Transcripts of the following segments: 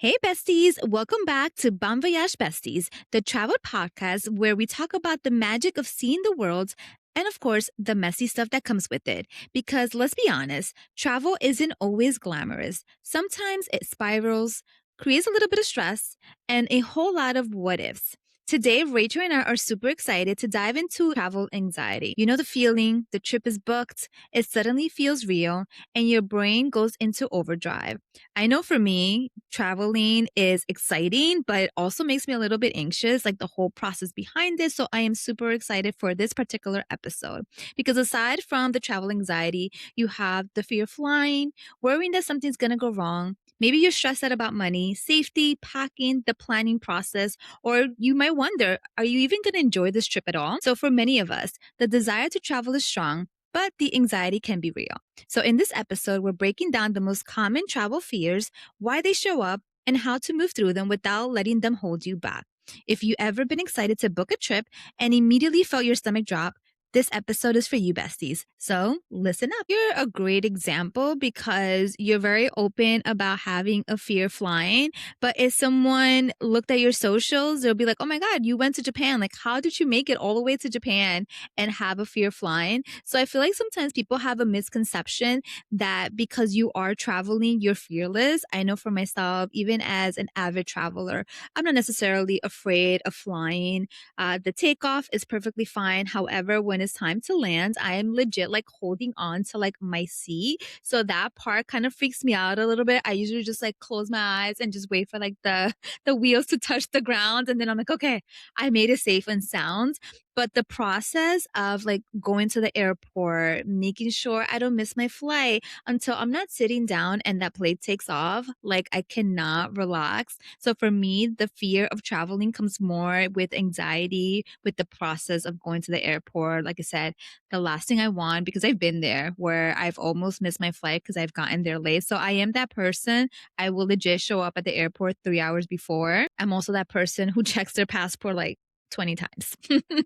Hey, besties. Welcome back to Bon Voyage Besties, the travel podcast where we talk about the magic of seeing the world and, of course, the messy stuff that comes with it. Because let's be honest, travel isn't always glamorous. Sometimes it spirals, creates a little bit of stress, and a whole lot of what ifs. Today, Rachel and I are super excited to dive into travel anxiety. You know the feeling, the trip is booked, it suddenly feels real, and your brain goes into overdrive. I know for me, traveling is exciting, but it also makes me a little bit anxious, like the whole process behind it. So I am super excited for this particular episode because aside from the travel anxiety, you have the fear of flying, worrying that something's going to go wrong. Maybe you're stressed out about money, safety, packing, the planning process, or you might wonder, are you even going to enjoy this trip at all? So for many of us, the desire to travel is strong, but the anxiety can be real. So, in this episode, we're breaking down the most common travel fears, why they show up, and how to move through them without letting them hold you back. If you ever been excited to book a trip and immediately felt your stomach drop, this episode is for you, besties. So listen up. You're a great example because you're very open about having a fear of flying. But if someone looked at your socials, they'll be like, oh my God, you went to Japan. Like, how did you make it all the way to Japan and have a fear of flying? So I feel like sometimes people have a misconception that because you are traveling, you're fearless. I know for myself, even as an avid traveler, I'm not necessarily afraid of flying. The takeoff is perfectly fine. However, when it's time to land, I am legit like holding on to like my seat. So that part kind of freaks me out a little bit. I usually just like close my eyes and just wait for like the wheels to touch the ground. And then I'm like, okay, I made it safe and sound. But the process of like going to the airport, making sure I don't miss my flight until I'm not sitting down and that plane takes off, like I cannot relax. So for me, the fear of traveling comes more with anxiety, with the process of going to the airport. Like I said, the last thing I want, because I've been there where I've almost missed my flight because I've gotten there late. So I am that person. I will legit show up at the airport 3 hours before. I'm also that person who checks their passport like 20 times.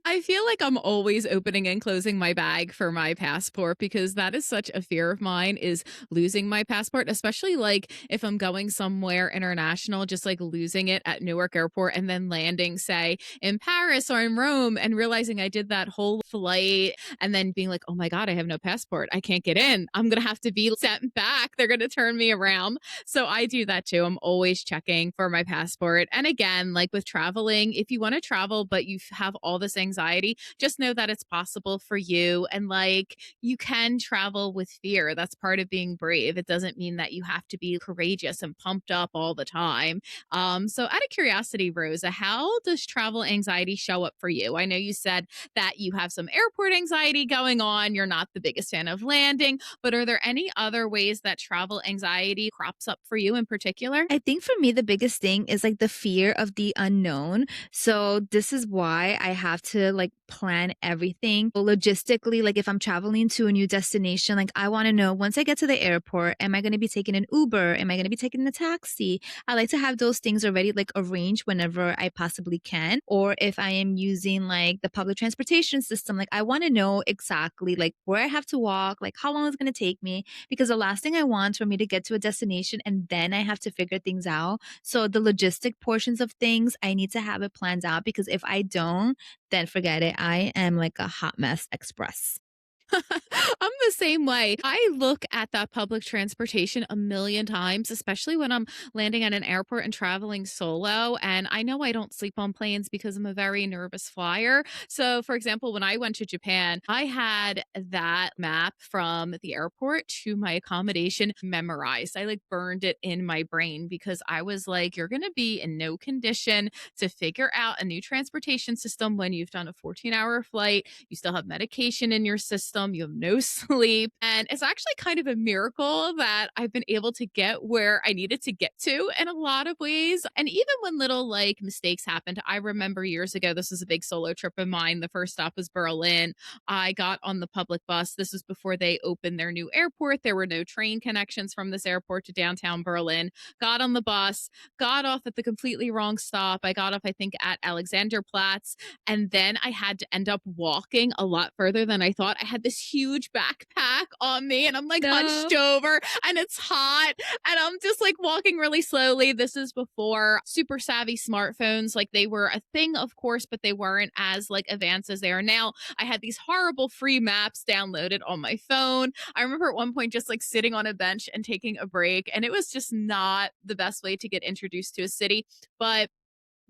I feel like I'm always opening and closing my bag for my passport because that is such a fear of mine is losing my passport, especially like if I'm going somewhere international, just like losing it at Newark Airport and then landing, say, in Paris or in Rome and realizing I did that whole flight and then being like, oh my God, I have no passport. I can't get in. I'm going to have to be sent back. They're going to turn me around. So I do that too. I'm always checking for my passport. And again, like with traveling, if you want to travel, but you have all this anxiety, just know that it's possible for you. And like you can travel with fear. That's part of being brave. It doesn't mean that you have to be courageous and pumped up all the time. So out of curiosity, Rosa, how does travel anxiety show up for you? I know you said that you have some airport anxiety going on. You're not the biggest fan of landing, but are there any other ways that travel anxiety crops up for you in particular? I think for me, the biggest thing is like the fear of the unknown. So this is why I have to like plan everything logistically. Like if I'm traveling to a new destination, like I want to know once I get to the airport, am I going to be taking an Uber? Am I going to be taking a taxi? I like to have those things already like arranged whenever I possibly can. Or if I am using like the public transportation system, like I want to know exactly like where I have to walk, like how long it's going to take me because the last thing I want for me to get to a destination and then I have to figure things out. So the logistic portions of things, I need to have it planned out because if I don't, then forget it. I am like a hot mess express. I'm the same way. I look at that public transportation a million times, especially when I'm landing at an airport and traveling solo. And I know I don't sleep on planes because I'm a very nervous flyer. So, for example, when I went to Japan, I had that map from the airport to my accommodation memorized. I like burned it in my brain because I was like, you're going to be in no condition to figure out a new transportation system when you've done a 14-hour flight, you still have medication in your system, you have no sleep. And it's actually kind of a miracle that I've been able to get where I needed to get to in a lot of ways. And even when little like mistakes happened, I remember years ago, this was a big solo trip of mine. The first stop was Berlin. I got on the public bus. This was before they opened their new airport. There were no train connections from this airport to downtown Berlin. Got on the bus, got off at the completely wrong stop. I got off, I think, at Alexanderplatz. And then I had to end up walking a lot further than I thought. I had this this huge backpack on me and I'm like No. hunched over and it's hot and I'm just like walking really slowly. This is before super savvy smartphones. Like they were a thing, of course, but they weren't as like advanced as they are now. I had these horrible free maps downloaded on my phone. I remember at one point just like sitting on a bench and taking a break, and it was just not the best way to get introduced to a city. But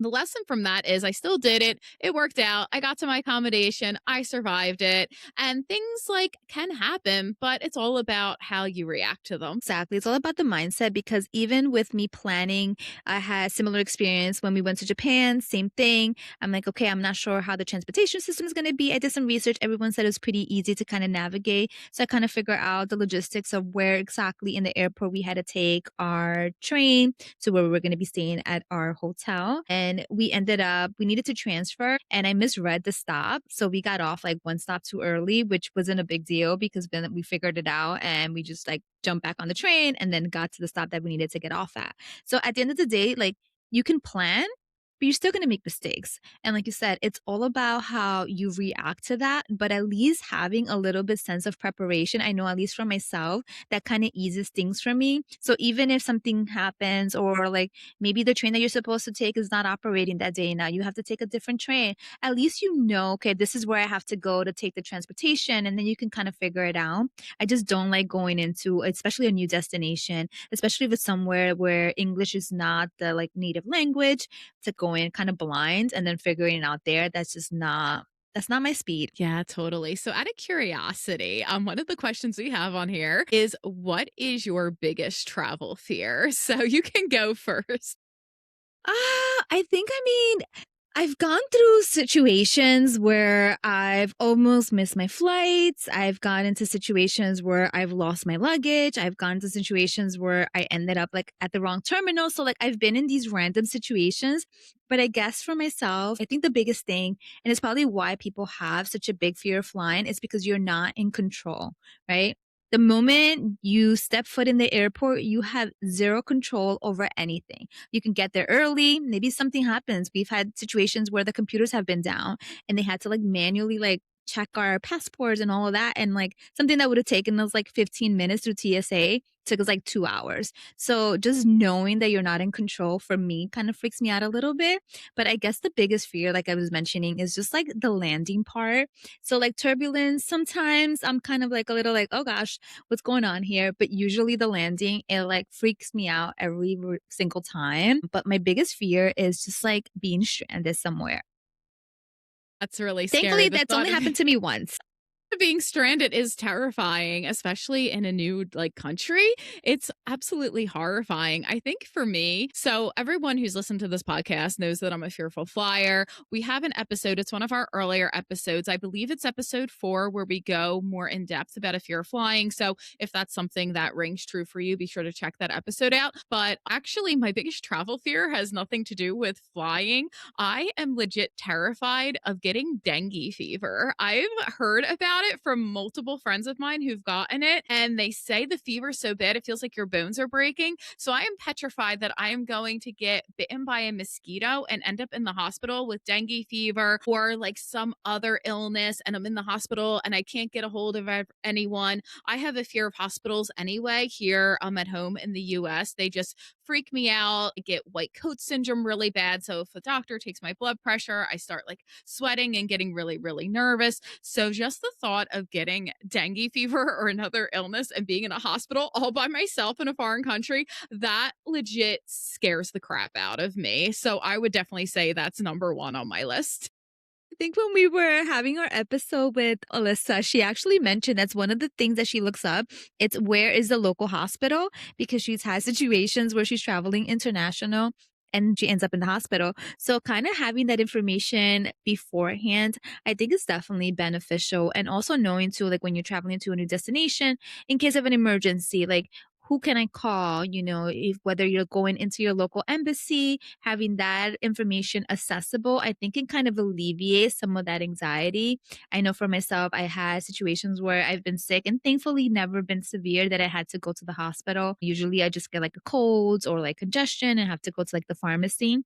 the lesson from that is I still did it. It worked out. I got to my accommodation. I survived it. And things like can happen, but it's all about how you react to them. Exactly. It's all about the mindset because even with me planning, I had similar experience when we went to Japan, same thing. I'm like, okay, I'm not sure how the transportation system is going to be. I did some research. Everyone said it was pretty easy to kind of navigate. So I kind of figure out the logistics of where exactly in the airport we had to take our train to where we were going to be staying at our hotel. And we ended up, we needed to transfer and I misread the stop. So we got off like one stop too early, which wasn't a big deal because then we figured it out and we just like jumped back on the train and then got to the stop that we needed to get off at. So at the end of the day, like you can plan, but you're still going to make mistakes. And like you said, it's all about how you react to that. But at least having a little bit sense of preparation, I know at least for myself, that kind of eases things for me. So even if something happens or like maybe the train that you're supposed to take is not operating that day now, you have to take a different train. At least you know, okay, this is where I have to go to take the transportation and then you can kind of figure it out. I just don't like going into, especially a new destination, especially if it's somewhere where English is not the like native language, to go in kind of blind and then figuring it out there. That's not my speed. Yeah, totally. So, out of curiosity, one of the questions we have on here is what is your biggest travel fear? So, you can go first. I mean, I've gone through situations where I've almost missed my flights. I've gone into situations where I've lost my luggage. I've gone to situations where I ended up like at the wrong terminal. So like I've been in these random situations. But I guess for myself, I think the biggest thing, and it's probably why people have such a big fear of flying, is because you're not in control, right? The moment you step foot in the airport, you have zero control over anything. You can get there early. Maybe something happens. We've had situations where the computers have been down and they had to like manually like check our passports and all of that. And like something that would have taken us like 15 minutes through TSA took us like 2 hours. So just knowing that you're not in control for me kind of freaks me out a little bit. But I guess the biggest fear, like I was mentioning, is just like the landing part. So like turbulence, sometimes I'm kind of like a little like, oh gosh, what's going on here? But usually the landing, it like freaks me out every single time. But my biggest fear is just like being stranded somewhere. That's really scary. Thankfully, The that's thought only of happened to me once. being stranded is terrifying, especially in a new like country. It's absolutely horrifying. I think for me, so everyone who's listened to this podcast knows that I'm a fearful flyer. We have an episode, it's one of our earlier episodes. I believe it's episode 4 where we go more in depth about a fear of flying. So if that's something that rings true for you, be sure to check that episode out. But actually, my biggest travel fear has nothing to do with flying. I am legit terrified of getting dengue fever. I've heard about it from multiple friends of mine who've gotten it, and they say the fever's so bad it feels like your bones are breaking. So I am petrified that I am going to get bitten by a mosquito and end up in the hospital with dengue fever or like some other illness, and I'm in the hospital and I can't get a hold of anyone. I have a fear of hospitals anyway. Here I'm at home in the US. They just freak me out. I get white coat syndrome really bad. So if a doctor takes my blood pressure, I start like sweating and getting really, really nervous. So just the thought of getting dengue fever or another illness and being in a hospital all by myself in a foreign country, that legit scares the crap out of me. So I would definitely say that's number 1 on my list. I think when we were having our episode with Alyssa, she actually mentioned that's one of the things that she looks up. It's where is the local hospital because she's had situations where she's traveling international and she ends up in the hospital. So kind of having that information beforehand, I think is definitely beneficial. And also knowing too, like when you're traveling to a new destination, in case of an emergency, like who can I call? You know, if whether you're going into your local embassy, having that information accessible, I think can kind of alleviate some of that anxiety. I know for myself, I had situations where I've been sick and thankfully never been severe that I had to go to the hospital. Usually I just get like a cold or like congestion and have to go to like the pharmacy.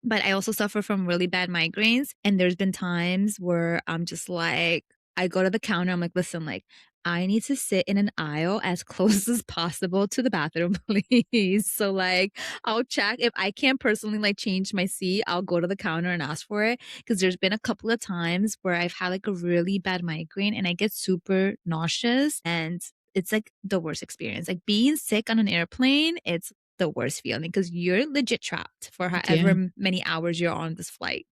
But I also suffer from really bad migraines. And there's been times where I'm just like, I go to the counter, I'm like, "Listen, like, I need to sit in an aisle as close as possible to the bathroom, please." So, like, I'll check if I can't personally, like, change my seat, I'll go to the counter and ask for it. Because 'cause there's been a couple of times where I've had, like, a really bad migraine and I get super nauseous, and it's, like, the worst experience. Like, being sick on an airplane, it's the worst feeling because 'cause you're legit trapped for however Yeah. many hours you're on this flight.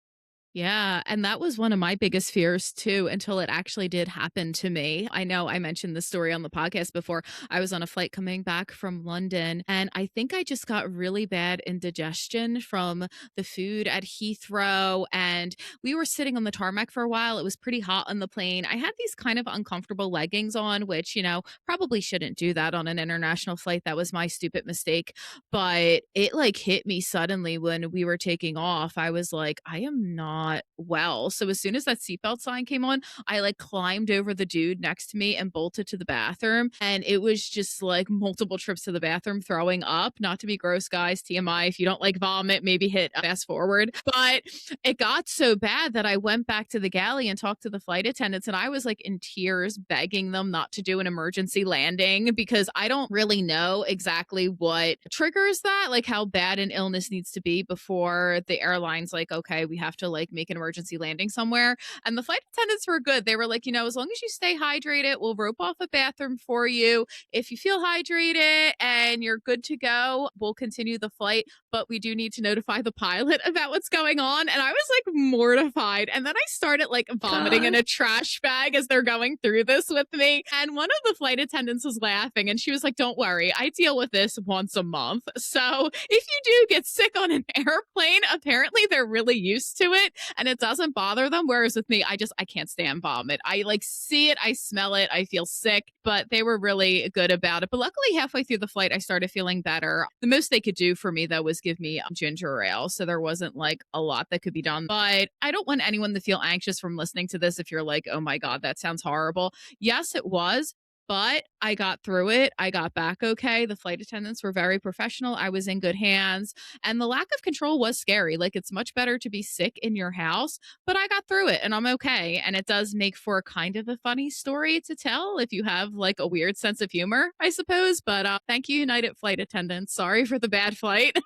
Yeah, and that was one of my biggest fears too until it actually did happen to me. I know I mentioned this story on the podcast before. I was on a flight coming back from London, and I think I just got really bad indigestion from the food at Heathrow. And we were sitting on the tarmac for a while. It was pretty hot on the plane. I had these kind of uncomfortable leggings on, which, probably shouldn't do that on an international flight. That was my stupid mistake. But it like hit me suddenly when we were taking off. I was like, I am not well. So as soon as that seatbelt sign came on, I like climbed over the dude next to me and bolted to the bathroom. And it was just like multiple trips to the bathroom, throwing up. Not to be gross, guys. TMI. If you don't like vomit, maybe hit fast forward. But it got so bad that I went back to the galley and talked to the flight attendants. And I was like in tears, begging them not to do an emergency landing because I don't really know exactly what triggers that, like how bad an illness needs to be before the airline's like, okay, we have to like make an emergency landing somewhere. And the flight attendants were good. They were like, as long as you stay hydrated, we'll rope off a bathroom for you. If you feel hydrated and you're good to go, we'll continue the flight. But we do need to notify the pilot about what's going on. And I was like mortified. And then I started like vomiting in God. a trash bag as they're going through this with me. And one of the flight attendants was laughing and she was like, don't worry, I deal with this once a month. So if you do get sick on an airplane, apparently they're really used to it and it doesn't bother them. Whereas with me, I can't stand vomit. I like see it, I smell it, I feel sick, but they were really good about it. But luckily, halfway through the flight, I started feeling better. The most they could do for me, though, was give me ginger ale. So there wasn't like a lot that could be done. But I don't want anyone to feel anxious from listening to this if you're like, oh my God, that sounds horrible. Yes, it was. But I got through it. I got back okay. The flight attendants were very professional. I was in good hands. And the lack of control was scary. Like, it's much better to be sick in your house, but I got through it and I'm okay. And it does make for kind of a funny story to tell if you have like a weird sense of humor, I suppose. But thank you, United flight attendants. Sorry for the bad flight.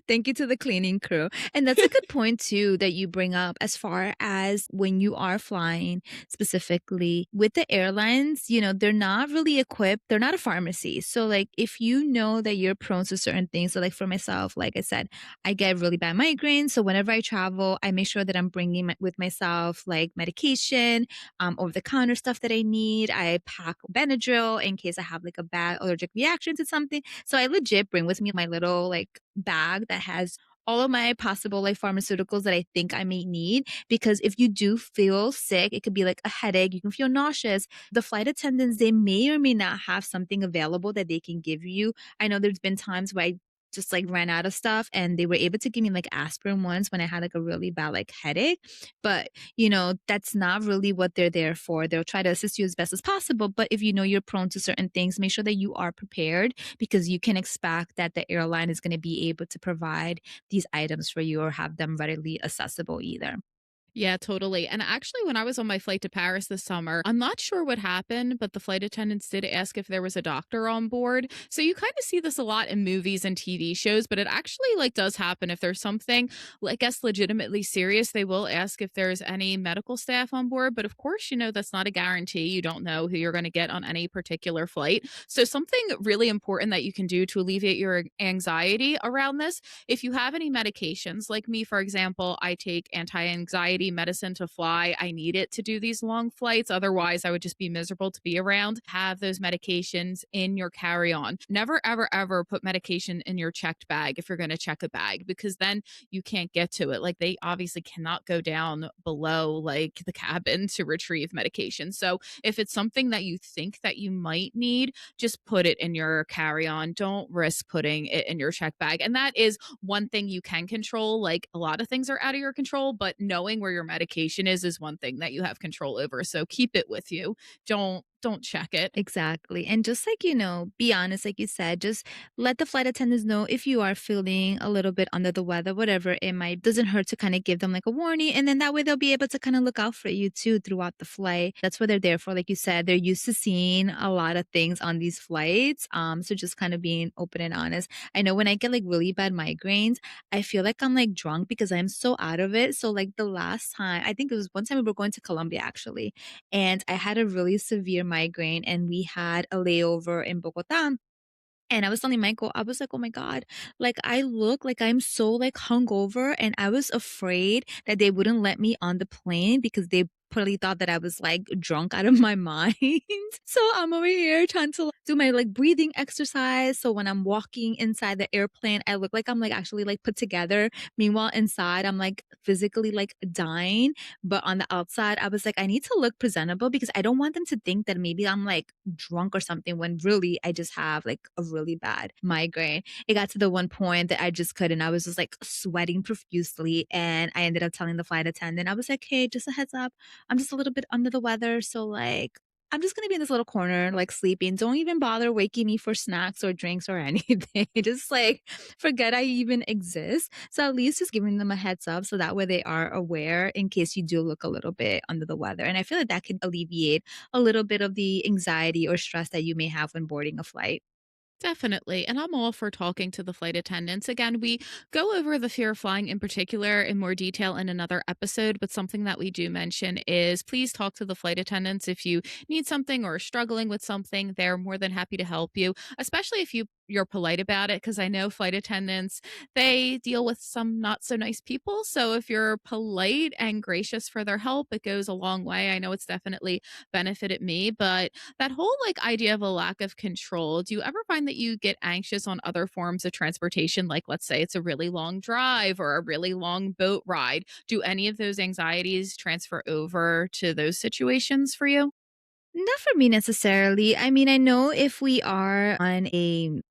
Thank you to the cleaning crew. And that's a good point too that you bring up as far as when you are flying specifically with the airlines, they're not really equipped. They're not a pharmacy. So like if you know that you're prone to certain things, so like for myself, like I said, I get really bad migraines. So whenever I travel, I make sure that I'm bringing with myself like medication, over the counter stuff that I need. I pack Benadryl in case I have like a bad allergic reaction to something. So I legit bring with me my little like bag that has all of my possible like pharmaceuticals that I think I may need because if you do feel sick, it could be like a headache, you can feel nauseous. The flight attendants, they may or may not have something available that they can give you. I know there's been times where I just like ran out of stuff and they were able to give me like aspirin once when I had like a really bad like headache. But that's not really what they're there for. They'll try to assist you as best as possible. But if you know you're prone to certain things, make sure that you are prepared because you can expect that the airline is going to be able to provide these items for you or have them readily accessible either. Yeah, totally. And actually, when I was on my flight to Paris this summer, I'm not sure what happened, but the flight attendants did ask if there was a doctor on board. So you kind of see this a lot in movies and TV shows, but it actually like does happen if there's something, I guess, legitimately serious. They will ask if there's any medical staff on board, but of course, that's not a guarantee. You don't know who you're going to get on any particular flight. So something really important that you can do to alleviate your anxiety around this, if you have any medications, like me, for example, I take anti-anxiety medicine to fly. I need it to do these long flights. Otherwise, I would just be miserable to be around. Have those medications in your carry on. Never, ever, ever put medication in your checked bag if you're going to check a bag, because then you can't get to it. Like, they obviously cannot go down below like the cabin to retrieve medication. So if it's something that you think that you might need, just put it in your carry on. Don't risk putting it in your check bag. And that is one thing you can control. Like, a lot of things are out of your control, but knowing where your medication is one thing that you have control over. So keep it with you. Don't don't check it. Exactly. And just like, be honest, like you said, just let the flight attendants know if you are feeling a little bit under the weather, whatever it might, doesn't hurt to kind of give them like a warning. And then that way they'll be able to kind of look out for you too throughout the flight. That's what they're there for. Like you said, they're used to seeing a lot of things on these flights. So just kind of being open and honest. I know when I get like really bad migraines, I feel like I'm like drunk because I'm so out of it. So like the last time, I think it was one time we were going to Colombia actually, and I had a really severe migraine and we had a layover in Bogota. And I was telling Michael, I was like, "Oh my god, like I look like I'm so like hungover," and I was afraid that they wouldn't let me on the plane because they probably thought that I was like drunk out of my mind. So I'm over here trying to like, do my like breathing exercise. So when I'm walking inside the airplane, I look like I'm like actually like put together. Meanwhile, inside I'm like physically like dying. But on the outside, I was like, I need to look presentable because I don't want them to think that maybe I'm like drunk or something when really I just have like a really bad migraine. It got to the one point that I just couldn't. I was just like sweating profusely. And I ended up telling the flight attendant, I was like, hey, just a heads up. I'm just a little bit under the weather. So, like, I'm just gonna be in this little corner, like sleeping. Don't even bother waking me for snacks or drinks or anything. Just like forget I even exist. So at least just giving them a heads up so that way they are aware in case you do look a little bit under the weather. And I feel like that could alleviate a little bit of the anxiety or stress that you may have when boarding a flight. Definitely. And I'm all for talking to the flight attendants. Again, we go over the fear of flying in particular in more detail in another episode, but something that we do mention is please talk to the flight attendants if you need something or are struggling with something. They're more than happy to help you, especially if you're polite about it because I know flight attendants, they deal with some not so nice people. So if you're polite and gracious for their help, it goes a long way. I know it's definitely benefited me, but that whole like idea of a lack of control, do you ever find that you get anxious on other forms of transportation? Like, let's say it's a really long drive or a really long boat ride. Do any of those anxieties transfer over to those situations for you? Not for me necessarily. I mean, I know if we are on a,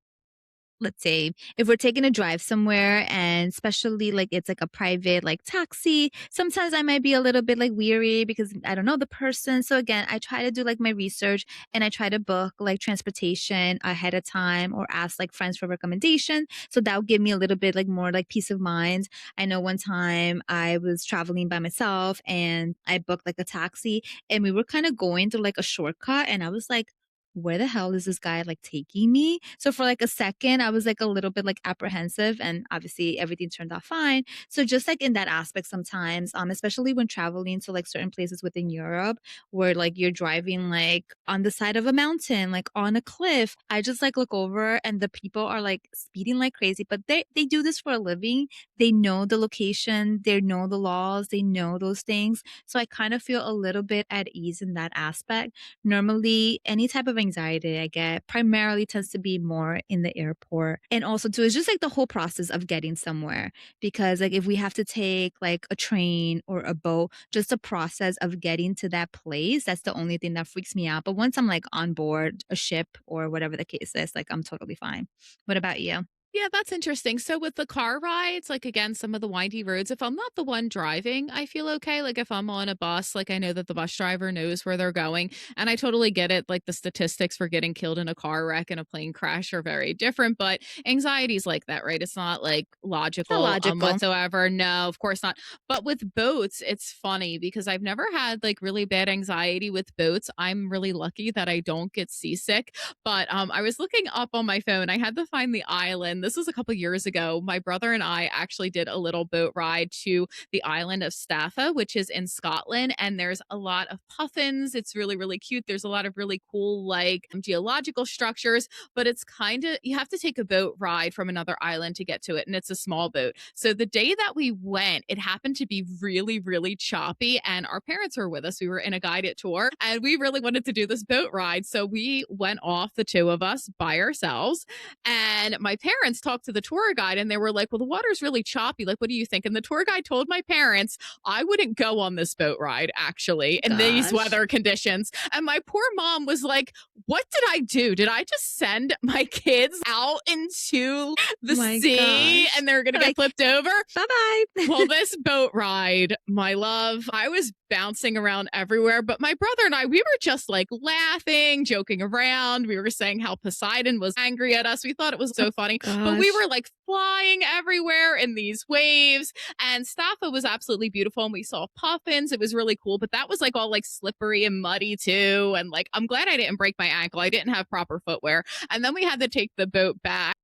let's say if we're taking a drive somewhere and especially like it's like a private like taxi, sometimes I might be a little bit like weary because I don't know the person. So again, I try to do like my research and I try to book like transportation ahead of time or ask like friends for recommendation. So that would give me a little bit like more like peace of mind. I know one time I was traveling by myself and I booked like a taxi and we were kind of going through like a shortcut and I was like, where the hell is this guy like taking me? So for like a second, I was like a little bit like apprehensive and obviously everything turned out fine. So just like in that aspect sometimes, especially when traveling to like certain places within Europe where like you're driving like on the side of a mountain, like on a cliff, I just like look over and the people are like speeding like crazy, but they do this for a living. They know the location, they know the laws, they know those things. So I kind of feel a little bit at ease in that aspect. Normally, any type of anxiety I get primarily tends to be more in the airport. And also too, it's just like the whole process of getting somewhere. Because like if we have to take like a train or a boat, just the process of getting to that place, that's the only thing that freaks me out. But once I'm like on board a ship or whatever the case is, like I'm totally fine. What about you? Yeah, that's interesting. So with the car rides, like again, some of the windy roads, if I'm not the one driving, I feel okay. Like if I'm on a bus, like I know that the bus driver knows where they're going. And I totally get it. Like the statistics for getting killed in a car wreck and a plane crash are very different, but anxiety's like that, right? It's not like It's not logical logical. whatsoever. No, of course not. But with boats, it's funny because I've never had like really bad anxiety with boats. I'm really lucky that I don't get seasick. But I was looking up on my phone. I had to find the island. This was a couple years ago. My brother and I actually did a little boat ride to the island of Staffa, which is in Scotland. And there's a lot of puffins. It's really, really cute. There's a lot of really cool, like geological structures, but it's kind of, you have to take a boat ride from another island to get to it. And it's a small boat. So the day that we went, it happened to be really, really choppy. And our parents were with us. We were in a guided tour and we really wanted to do this boat ride. So we went off, the two of us, by ourselves. And my parents talked to the tour guide and they were like, well, the water's really choppy. Like, what do you think? And the tour guide told my parents, I wouldn't go on this boat ride actually in these Gosh. weather conditions. And my poor mom was like, what did I do? Did I just send my kids out into the My sea gosh. and they're going to get Like, flipped over? bye bye. Well, this boat ride, my love, I was bouncing around everywhere. But my brother and I, we were just like laughing, joking around. We were saying how Poseidon was angry at us. We thought it was so funny, but we Gosh. were like flying everywhere in these waves. And Staffa was absolutely beautiful. And we saw puffins. It was really cool. But that was like all like slippery and muddy too. And like, I'm glad I didn't break my ankle. I didn't have proper footwear. And then we had to take the boat back.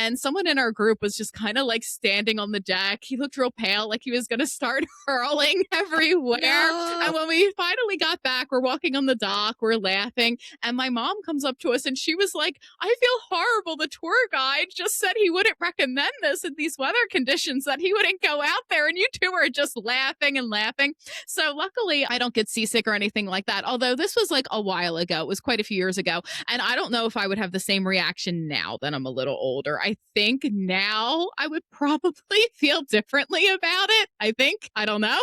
And someone in our group was just kind of like standing on the deck. He looked real pale, like he was going to start hurling everywhere. No. And when we finally got back, we're walking on the dock, we're laughing. And my mom comes up to us and she was like, I feel horrible. The tour guide just said he wouldn't recommend this in these weather conditions, that he wouldn't go out there. And you two are just laughing and laughing. So luckily, I don't get seasick or anything like that. Although this was like a while ago, it was quite a few years ago. And I don't know if I would have the same reaction now that I'm a little older. I think now I would probably feel differently about it. I think. I don't know.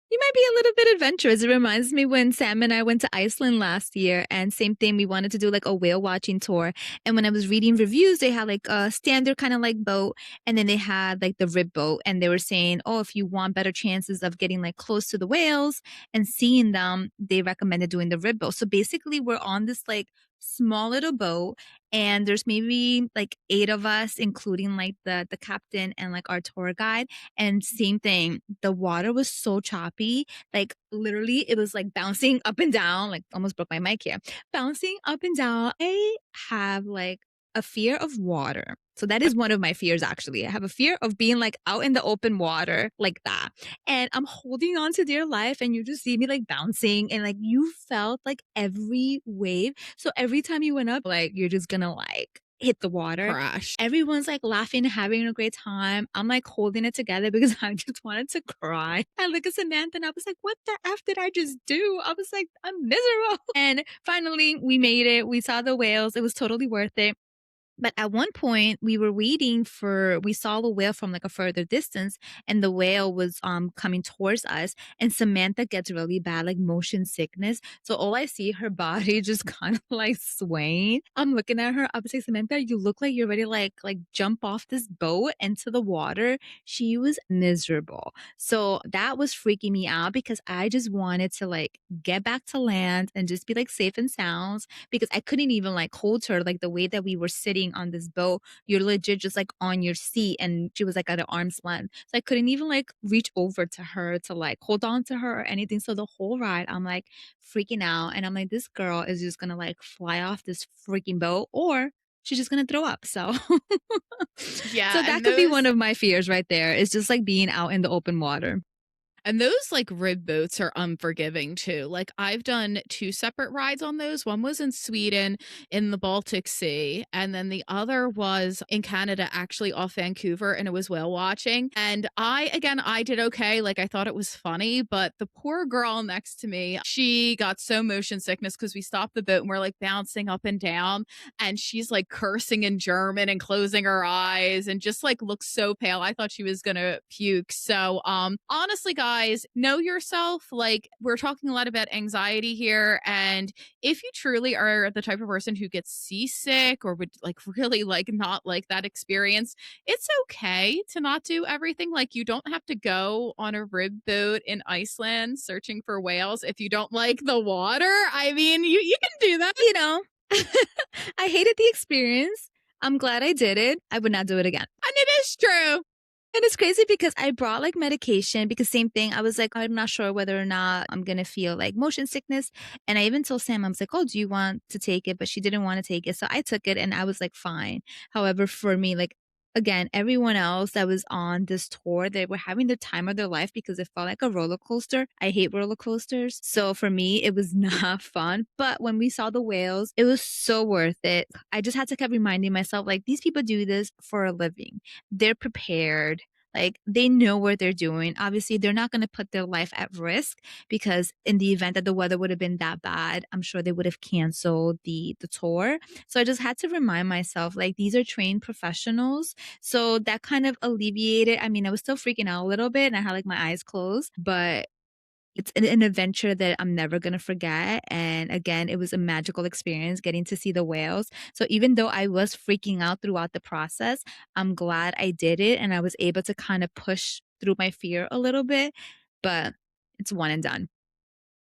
You might be a little bit adventurous. It reminds me when Sam and I went to Iceland last year, and same thing, we wanted to do like a whale watching tour. And when I was reading reviews, they had like a standard kind of like boat, and then they had like the rib boat, and they were saying, oh, if you want better chances of getting like close to the whales and seeing them, they recommended doing the rib boat. So basically, we're on this like small little boat, and there's maybe like 8 of us, including like the captain and like our tour guide. And same thing, the water was so choppy. Like literally, it was like bouncing up and down. Like almost broke my mic here. Bouncing up and down. I have like a fear of water. So that is one of my fears actually. I have a fear of being like out in the open water like that. And I'm holding on to dear life, and you just see me like bouncing, and like you felt like every wave. So every time you went up, like you're just gonna like hit the water. Crash. Everyone's like laughing, having a great time. I'm like holding it together because I just wanted to cry. I look at Samantha and I was like, what the F did I just do? I was like, I'm miserable. And finally, we made it. We saw the whales. It was totally worth it. But at one point, we were waiting for, we saw the whale from like a further distance, and the whale was coming towards us. And Samantha gets really bad, like motion sickness. So all I see, her body just kind of like swaying. I'm looking at her. I was like, Samantha, you look like you're ready to like jump off this boat into the water. She was miserable. So that was freaking me out because I just wanted to like get back to land and just be like safe and sound, because I couldn't even like hold her like the way that we were sitting on this boat. You're legit just like on your seat, and she was like at an arm's length. So I couldn't even like reach over to her to like hold on to her or anything. So the whole ride, I'm like freaking out. And I'm like, this girl is just gonna like fly off this freaking boat, or she's just gonna throw up. So Yeah. so that could be one of my fears right there. It's just like being out in the open water. And those like rib boats are unforgiving too. Like I've done 2 separate rides on those. One was in Sweden in the Baltic Sea, and then the other was in Canada, actually off Vancouver, and it was whale watching. And I did okay. Like I thought it was funny, but the poor girl next to me, she got so motion sickness because we stopped the boat and we're like bouncing up and down, and she's like cursing in German and closing her eyes and just like looks so pale. I thought she was gonna puke. So honestly, guys, know yourself. Like we're talking a lot about anxiety here, and if you truly are the type of person who gets seasick or would like really like not like that experience, it's okay to not do everything. Like you don't have to go on a rib boat in Iceland searching for whales if you don't like the water. I mean, you can do that. You know, I hated the experience. I'm glad I did it. I would not do it again. And it is true. And it's crazy because I brought like medication, because same thing. I was like, I'm not sure whether or not I'm going to feel like motion sickness. And I even told Sam, I was like, oh, do you want to take it? But she didn't want to take it. So I took it and I was like, fine. However, for me, like, again, everyone else that was on this tour, they were having the time of their life because it felt like a roller coaster. I hate roller coasters. So for me, it was not fun. But when we saw the whales, it was so worth it. I just had to keep reminding myself, like, these people do this for a living. They're prepared. Like they know what they're doing. Obviously, they're not going to put their life at risk, because in the event that the weather would have been that bad, I'm sure they would have canceled the tour. So I just had to remind myself, like, these are trained professionals. So that kind of alleviated. I mean, I was still freaking out a little bit and I had like my eyes closed, but it's an adventure that I'm never going to forget. And again, it was a magical experience getting to see the whales. So even though I was freaking out throughout the process, I'm glad I did it and I was able to kind of push through my fear a little bit. But it's one and done.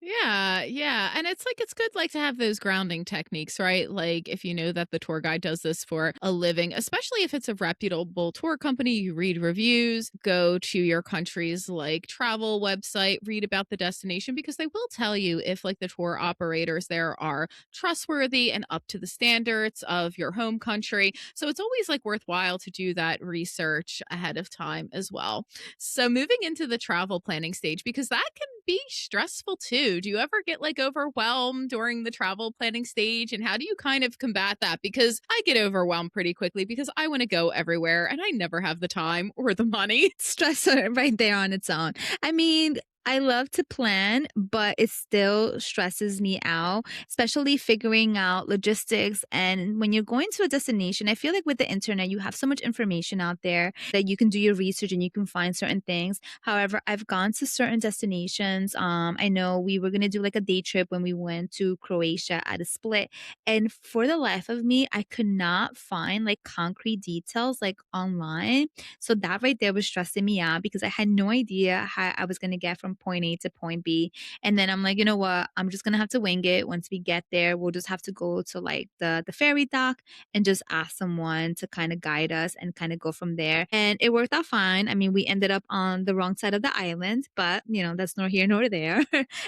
Yeah, yeah, and it's like it's good, like, to have those grounding techniques, right? Like, if you know that the tour guide does this for a living, especially if it's a reputable tour company, you read reviews, go to your country's, like, travel website, read about the destination because they will tell you if, like, the tour operators there are trustworthy and up to the standards of your home country. So it's always, like, worthwhile to do that research ahead of time as well. So moving into the travel planning stage, because that can be stressful too. Do you ever get like overwhelmed during the travel planning stage? And how do you kind of combat that? Because I get overwhelmed pretty quickly because I want to go everywhere and I never have the time or the money. Stressor right there on its own. I mean, I love to plan, but it still stresses me out, especially figuring out logistics. And when you're going to a destination, I feel like with the internet, you have so much information out there that you can do your research and you can find certain things. However, I've gone to certain destinations. I know we were going to do like a day trip when we went to Croatia at a split. And for the life of me, I could not find like concrete details like online, so that right there was stressing me out because I had no idea how I was going to get from point A to point B. And then I'm like, you know what? I'm just going to have to wing it. Once we get there, we'll just have to go to like the ferry dock and just ask someone to kind of guide us and kind of go from there. And it worked out fine. I mean, we ended up on the wrong side of the island, but that's nor here nor there.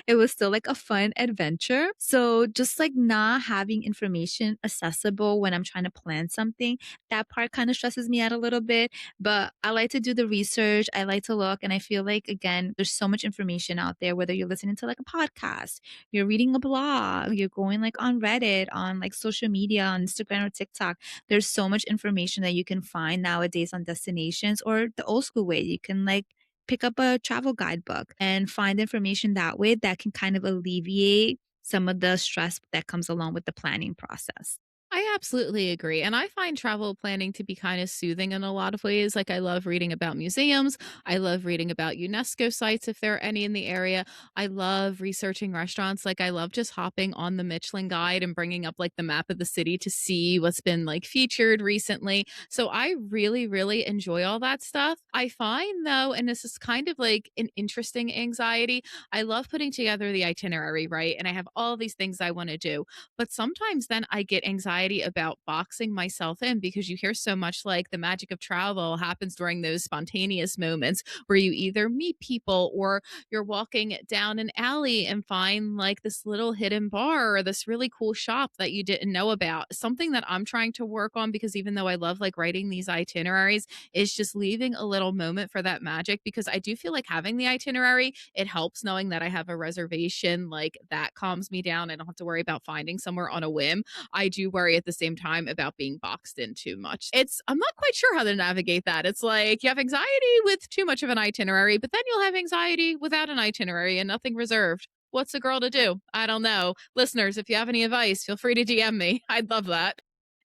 It was still like a fun adventure. So just like not having information accessible when I'm trying to plan something, that part kind of stresses me out a little bit, but I like to do the research. I like to look. And I feel like, again, there's so much information out there, whether you're listening to like a podcast, you're reading a blog, you're going like on Reddit, on like social media, on Instagram or TikTok. There's so much information that you can find nowadays on destinations, or the old school way. You can like pick up a travel guidebook and find information that way that can kind of alleviate some of the stress that comes along with the planning process. I absolutely agree. And I find travel planning to be kind of soothing in a lot of ways. Like, I love reading about museums. I love reading about UNESCO sites if there are any in the area. I love researching restaurants. Like, I love just hopping on the Michelin guide and bringing up like the map of the city to see what's been like featured recently. So I really, really enjoy all that stuff. I find though, and this is kind of like an interesting anxiety, I love putting together the itinerary, right? And I have all these things I want to do, but sometimes then I get anxiety about boxing myself in because you hear so much like the magic of travel happens during those spontaneous moments where you either meet people or you're walking down an alley and find like this little hidden bar or this really cool shop that you didn't know about. Something that I'm trying to work on, because even though I love like writing these itineraries, is just leaving a little moment for that magic, because I do feel like having the itinerary, it helps knowing that I have a reservation, like that calms me down. I don't have to worry about finding somewhere on a whim. I do worry at the same time about being boxed in too much. I'm not quite sure how to navigate that. It's like you have anxiety with too much of an itinerary, but then you'll have anxiety without an itinerary and nothing reserved. What's a girl to do? I don't know. Listeners, if you have any advice, feel free to DM me. I'd love that.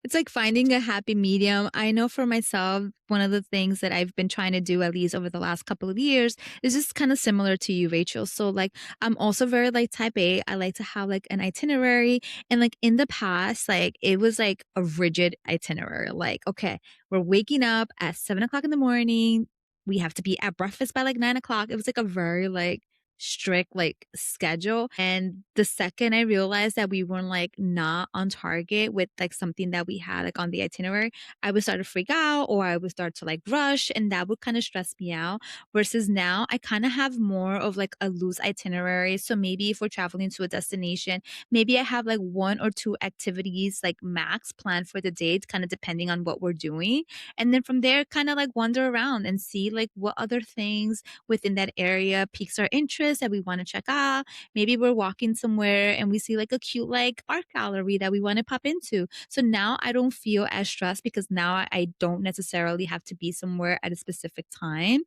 It's like finding a happy medium. I know for myself, one of the things that I've been trying to do, at least over the last couple of years, is just kind of similar to you, Rachel. So, like, I'm also very like type A. I like to have like an itinerary. And like in the past, like it was like a rigid itinerary. Like, okay, we're waking up at 7 o'clock in the morning. We have to be at breakfast by like 9 o'clock. It was like a very like strict like schedule. And the second I realized that we were like not on target with like something that we had like on the itinerary, I would start to freak out, or I would start to like rush, and that would kind of stress me out. Versus now I kind of have more of like a loose itinerary. So maybe if we're traveling to a destination, maybe I have like one or two activities like max planned for the day, kind of depending on what we're doing. And then from there, kind of like wander around and see like what other things within that area piques our interest that we want to check out. Maybe we're walking somewhere and we see like a cute like art gallery that we want to pop into. So now I don't feel as stressed because now I don't necessarily have to be somewhere at a specific time.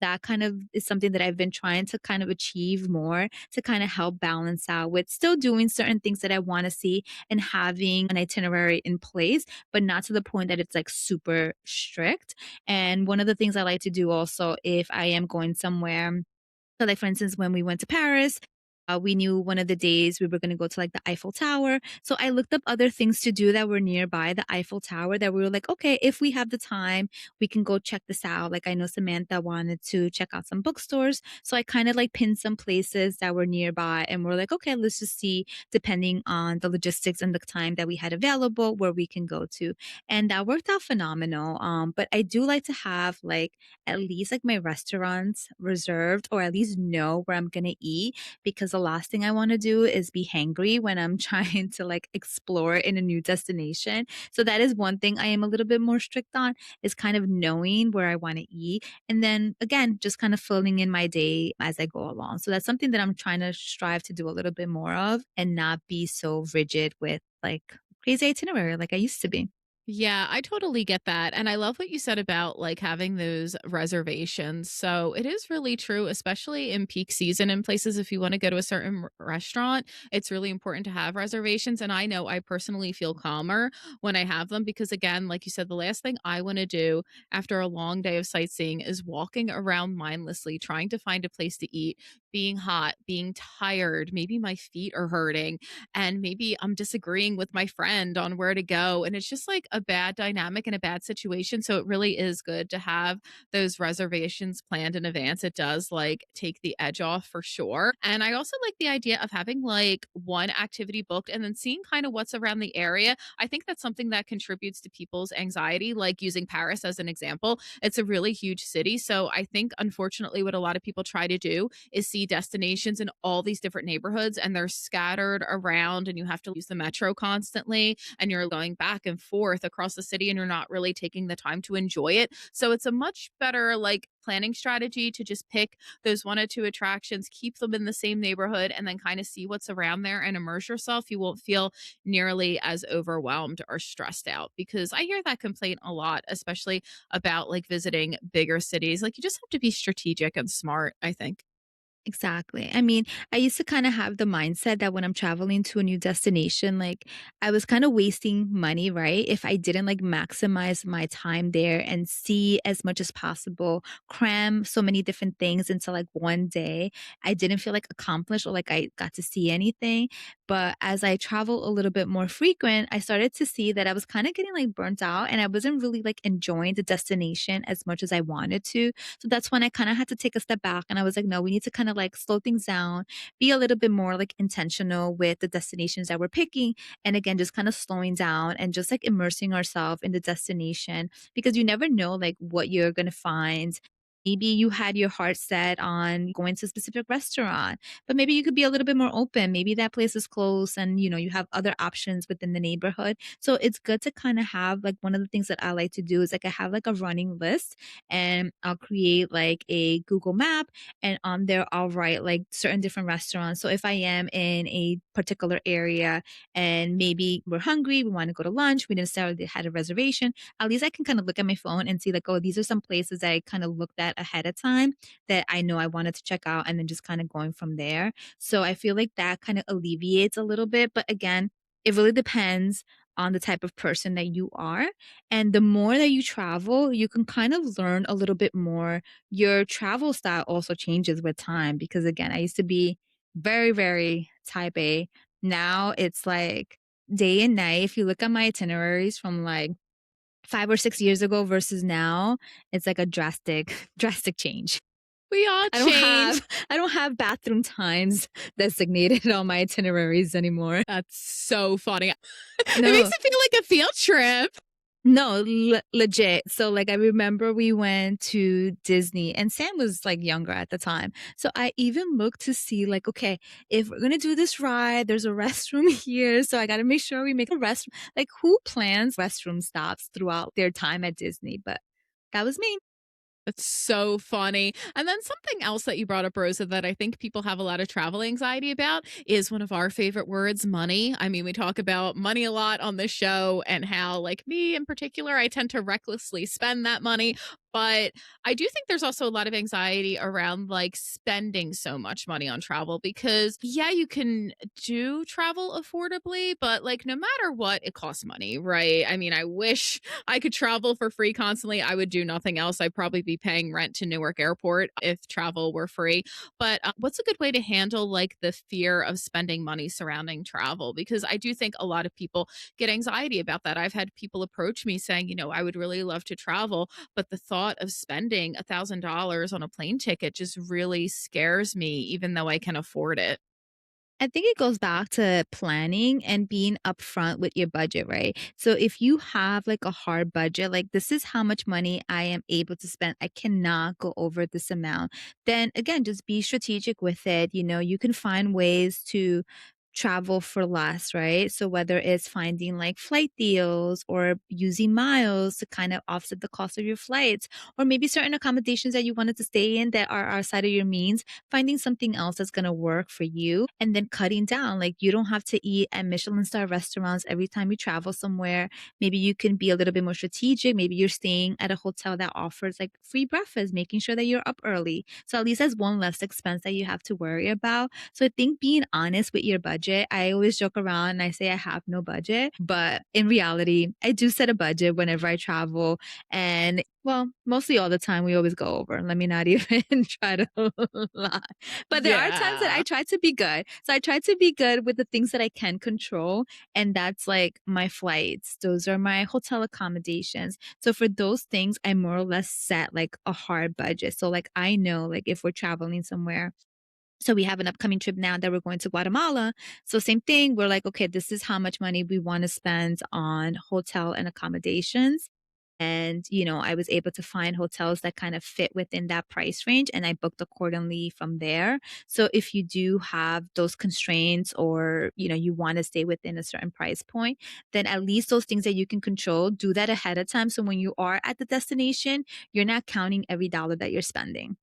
That kind of is something that I've been trying to kind of achieve more, to kind of help balance out with still doing certain things that I want to see and having an itinerary in place, but not to the point that it's like super strict. And one of the things I like to do also, if I am going somewhere, so like for instance, when we went to Paris, We knew one of the days we were going to go to like the Eiffel Tower. So I looked up other things to do that were nearby the Eiffel Tower that we were like, okay, if we have the time, we can go check this out. Like I know Samantha wanted to check out some bookstores. So I kind of like pinned some places that were nearby and we're like, okay, let's just see, depending on the logistics and the time that we had available, where we can go to. And that worked out phenomenal. But I do like to have like at least like my restaurants reserved or at least know where I'm going to eat because the last thing I want to do is be hangry when I'm trying to like explore in a new destination. So that is one thing I am a little bit more strict on is kind of knowing where I want to eat. And then again, just kind of filling in my day as I go along. So that's something that I'm trying to strive to do a little bit more of and not be so rigid with like crazy itinerary like I used to be. Yeah, I totally get that. And I love what you said about like having those reservations. So it is really true, especially in peak season in places. If you want to go to a certain restaurant, it's really important to have reservations. And I know I personally feel calmer when I have them because, again, like you said, the last thing I want to do after a long day of sightseeing is walking around mindlessly, trying to find a place to eat, being hot, being tired. Maybe my feet are hurting and maybe I'm disagreeing with my friend on where to go. And it's just like a bad dynamic and a bad situation. So it really is good to have those reservations planned in advance. It does like take the edge off for sure. And I also like the idea of having like one activity booked and then seeing kind of what's around the area. I think that's something that contributes to people's anxiety, like using Paris as an example. It's a really huge city. So I think, unfortunately, what a lot of people try to do is see destinations in all these different neighborhoods and they're scattered around and you have to use the metro constantly and you're going back and forth across the city and you're not really taking the time to enjoy it. So it's a much better like planning strategy to just pick those one or two attractions, keep them in the same neighborhood and then kind of see what's around there and immerse yourself. You won't feel nearly as overwhelmed or stressed out because I hear that complaint a lot, especially about like visiting bigger cities. Like you just have to be strategic and smart, I think. Exactly. I mean, I used to kind of have the mindset that when I'm traveling to a new destination, like I was kind of wasting money, right? If I didn't like maximize my time there and see as much as possible, cram so many different things into like one day, I didn't feel like accomplished or like I got to see anything. But as I travel a little bit more frequent, I started to see that I was kind of getting like burnt out and I wasn't really like enjoying the destination as much as I wanted to. So that's when I kind of had to take a step back and I was like, no, we need to kind of like slow things down, be a little bit more like intentional with the destinations that we're picking. And again, just kind of slowing down and just like immersing ourselves in the destination because you never know like what you're going to find. Maybe you had your heart set on going to a specific restaurant, but maybe you could be a little bit more open. Maybe that place is close and you have other options within the neighborhood. So it's good to kind of have like one of the things that I like to do is like I have like a running list and I'll create like a Google map and on there I'll write like certain different restaurants. So if I am in a particular area and maybe we're hungry, we want to go to lunch, we didn't necessarily had a reservation, at least I can kind of look at my phone and see like, oh, these are some places that I kind of looked at ahead of time that I know I wanted to check out and then just kind of going from there. So I feel like that kind of alleviates a little bit. But again, it really depends on the type of person that you are. And the more that you travel, you can kind of learn a little bit more. Your travel style also changes with time because, again, I used to be very, very type A. Now it's like day and night. If you look at my itineraries from like 5 or 6 years ago versus now, it's like a drastic, drastic change. We all I don't change. have I don't have bathroom times designated on my itineraries anymore. That's so funny. It makes No, it feel like a field trip. no, legit. So, like, I remember we went to Disney and Sam was, like, younger at the time. So I even looked to see, like, okay, if we're gonna do this ride, there's a restroom here, so I gotta make sure we make a restroom. Like, who plans restroom stops throughout their time at Disney? But that was me. That's so funny. And then something else that you brought up, Rosa, that I think people have a lot of travel anxiety about is one of our favorite words, money. I mean, we talk about money a lot on this show and how, like me in particular, I tend to recklessly spend that money. But I do think there's also a lot of anxiety around like spending so much money on travel because, yeah, you can do travel affordably, but like no matter what, it costs money, right? I mean, I wish I could travel for free constantly. I would do nothing else. I'd probably be paying rent to Newark Airport if travel were free. But what's a good way to handle like the fear of spending money surrounding travel? Because I do think a lot of people get anxiety about that. I've had people approach me saying, I would really love to travel, but the thought of spending $1,000 on a plane ticket just really scares me, even though I can afford it. I think it goes back to planning and being upfront with your budget, right? So if you have like a hard budget, like this is how much money I am able to spend, I cannot go over this amount, then again, just be strategic with it. You can find ways to travel for less, right? So whether it's finding like flight deals or using miles to kind of offset the cost of your flights, or maybe certain accommodations that you wanted to stay in that are outside of your means, finding something else that's going to work for you and then cutting down. Like you don't have to eat at Michelin star restaurants every time you travel somewhere. Maybe you can be a little bit more strategic. Maybe you're staying at a hotel that offers like free breakfast, making sure that you're up early. So at least that's one less expense that you have to worry about. So I think being honest with your budget, I always joke around and I say I have no budget, but in reality, I do set a budget whenever I travel. And well, mostly all the time we always go over. Let me not even try to lie. But there are times that I Yeah. try to be good. So I try to be good with the things that I can control. And that's like my flights. Those are my hotel accommodations. So for those things, I more or less set like a hard budget. So like I know like if we're traveling somewhere, so we have an upcoming trip now that we're going to Guatemala. So same thing, we're like, okay, this is how much money we want to spend on hotel and accommodations. And, I was able to find hotels that kind of fit within that price range and I booked accordingly from there. So if you do have those constraints or, you want to stay within a certain price point, then at least those things that you can control, do that ahead of time. So when you are at the destination, you're not counting every dollar that you're spending.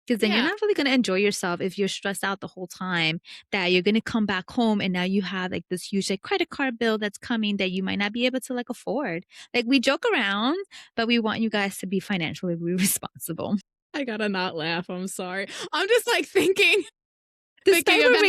'Cause then you're Yeah. not really gonna enjoy yourself if you're stressed out the whole time that you're gonna come back home and now you have, like, this huge, like, credit card bill that's coming that you might not be able to, like, afford. Like, we joke around, but we want you guys to be financially responsible. I gotta not laugh. I'm sorry. I'm just like thinking about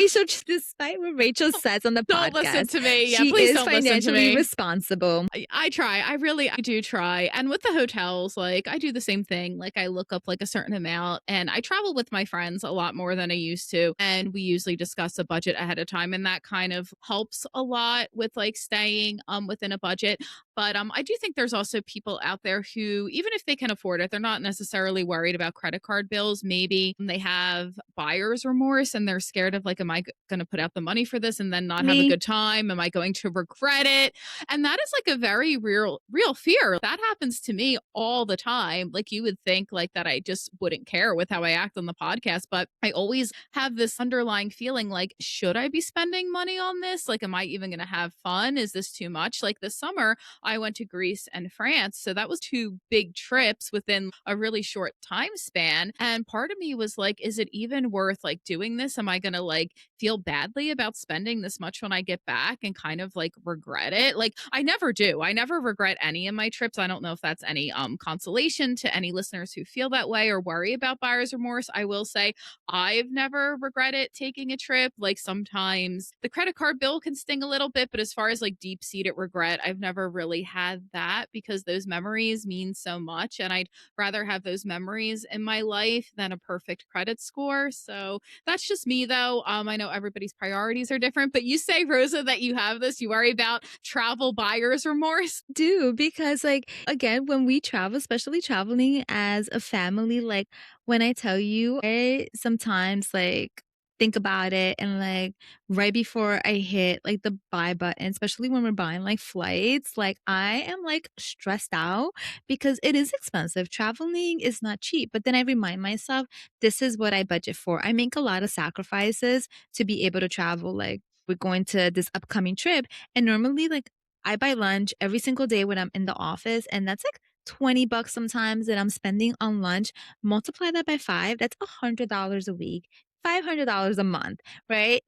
Despite what Rachel says on the don't listen podcast, to me. Yeah, she please is don't listen to financially me. responsible. I try. I do try. And with the hotels, like I do the same thing. Like I look up like a certain amount and I travel with my friends a lot more than I used to. And we usually discuss a budget ahead of time. And that kind of helps a lot with like staying within a budget. But I do think there's also people out there who, even if they can afford it, they're not necessarily worried about credit card bills. Maybe they have buyer's remorse and they're scared of like, am I going to put out the money for this and then not have a Me good time? Am I going to regret it? And that is like a very real fear. That happens to me all the time. Like you would think like that I just wouldn't care with how I act on the podcast, but I always have this underlying feeling like should I be spending money on this? Like am I even going to have fun? Is this too much? Like this summer I went to Greece and France, so that was two big trips within a really short time span, and part of me was like is it even worth like doing this? Am I going to like feel badly about spending this much when I get back and kind of like regret it. Like I never do. I never regret any of my trips. I don't know if that's any consolation to any listeners who feel that way or worry about buyer's remorse. I will say I've never regretted taking a trip. Like sometimes the credit card bill can sting a little bit, but as far as like deep seated regret, I've never really had that because those memories mean so much and I'd rather have those memories in my life than a perfect credit score. So that's just me though. I know everybody's priorities are different, but you say, Rosa, that you have this. You worry about travel buyer's remorse. do because like again when we travel, especially traveling as a family, like when I tell you I sometimes like think about it and like right before I hit like the buy button, especially when we're buying like flights, like I am like stressed out because it is expensive. Traveling is not cheap, but then I remind myself this is what I budget for. I make a lot of sacrifices to be able to travel. Like we're going to this upcoming trip and normally like I buy lunch every single day when I'm in the office, and that's like $20 sometimes that I'm spending on lunch. Multiply that by 5, that's $100 a week, $500 a month, right?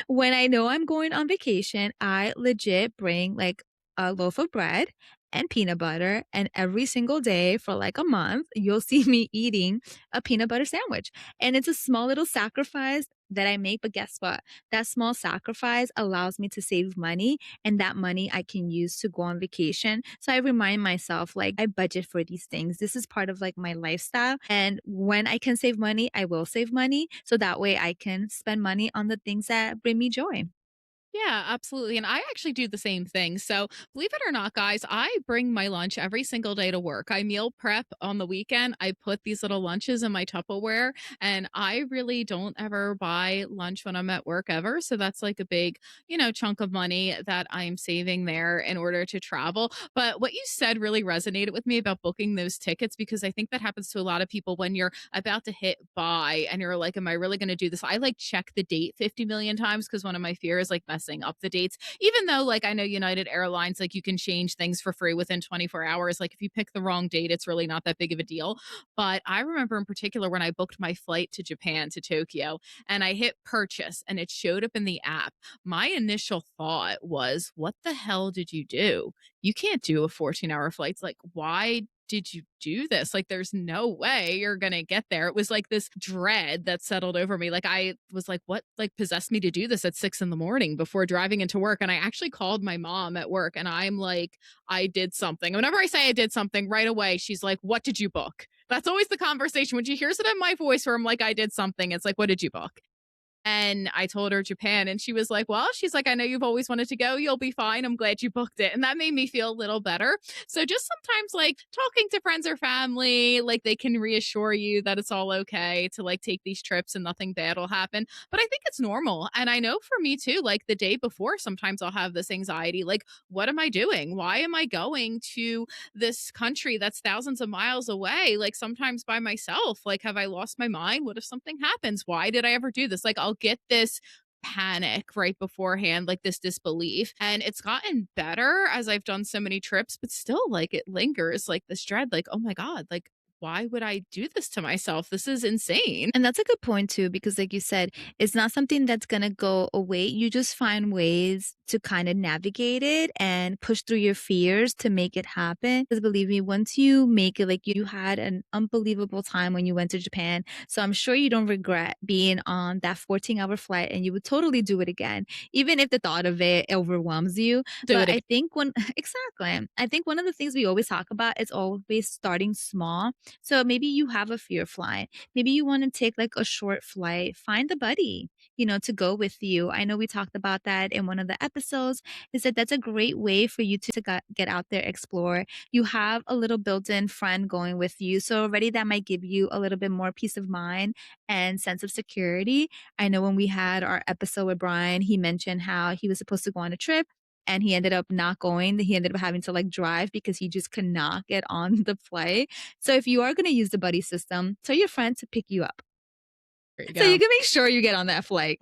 When I know I'm going on vacation, I legit bring like a loaf of bread and peanut butter. And every single day for like a month, you'll see me eating a peanut butter sandwich. And it's a small little sacrifice that I make. But guess what? That small sacrifice allows me to save money, and that money I can use to go on vacation. So I remind myself, like, I budget for these things. This is part of like my lifestyle. And when I can save money, I will save money. So that way I can spend money on the things that bring me joy. Yeah, absolutely. And I actually do the same thing. So, believe it or not, guys, I bring my lunch every single day to work. I meal prep on the weekend. I put these little lunches in my Tupperware, and I really don't ever buy lunch when I'm at work ever. So, that's like a big, chunk of money that I'm saving there in order to travel. But what you said really resonated with me about booking those tickets, because I think that happens to a lot of people when you're about to hit buy and you're like, am I really going to do this? I like check the date 50 million times because one of my fears like messing up the dates. Even though like I know United Airlines, like you can change things for free within 24 hours. Like if you pick the wrong date, it's really not that big of a deal. But I remember in particular when I booked my flight to Japan to Tokyo and I hit purchase and it showed up in the app, my initial thought was, what the hell did you do? You can't do a 14-hour flight. It's like, why did you do this? Like, there's no way you're going to get there. It was like this dread that settled over me. Like, I was like, what like possessed me to do this at 6 in the morning before driving into work? And I actually called my mom at work and I'm like, I did something. Whenever I say I did something right away, she's like, what did you book? That's always the conversation. When she hears it in my voice where I'm like, I did something, it's like, what did you book? And I told her Japan, and she was like, well, she's like, I know you've always wanted to go. You'll be fine. I'm glad you booked it. And that made me feel a little better. So just sometimes like talking to friends or family, like they can reassure you that it's all okay to like take these trips and nothing bad will happen. But I think it's normal. And I know for me too, like the day before, sometimes I'll have this anxiety like, what am I doing? Why am I going to this country that's thousands of miles away, like sometimes by myself? Like, have I lost my mind? What if something happens? Why did I ever do this? Like, I'll get this panic right beforehand, like this disbelief. And it's gotten better as I've done so many trips, but still, like, it lingers, like this dread, like, oh my God, like, why would I do this to myself? This is insane. And that's a good point too, because like you said, it's not something that's gonna go away. You just find ways to kind of navigate it and push through your fears to make it happen. Because believe me, once you make it, like you had an unbelievable time when you went to Japan. So I'm sure you don't regret being on that 14-hour flight and you would totally do it again, even if the thought of it overwhelms you. Do But it again. I think exactly, I think one of the things we always talk about is always starting small. So maybe you have a fear flight. Maybe you want to take like a short flight, find a buddy, to go with you. I know we talked about that in one of the episodes, is that that's a great way for you to get out there, explore. You have a little built-in friend going with you. So already that might give you a little bit more peace of mind and sense of security. I know when we had our episode with Brian, he mentioned how he was supposed to go on a trip and he ended up not going. He ended up having to like drive because he just could not get on the flight. So if you are going to use the buddy system, tell your friend to pick you up There you so you go. can make sure you get on that flight.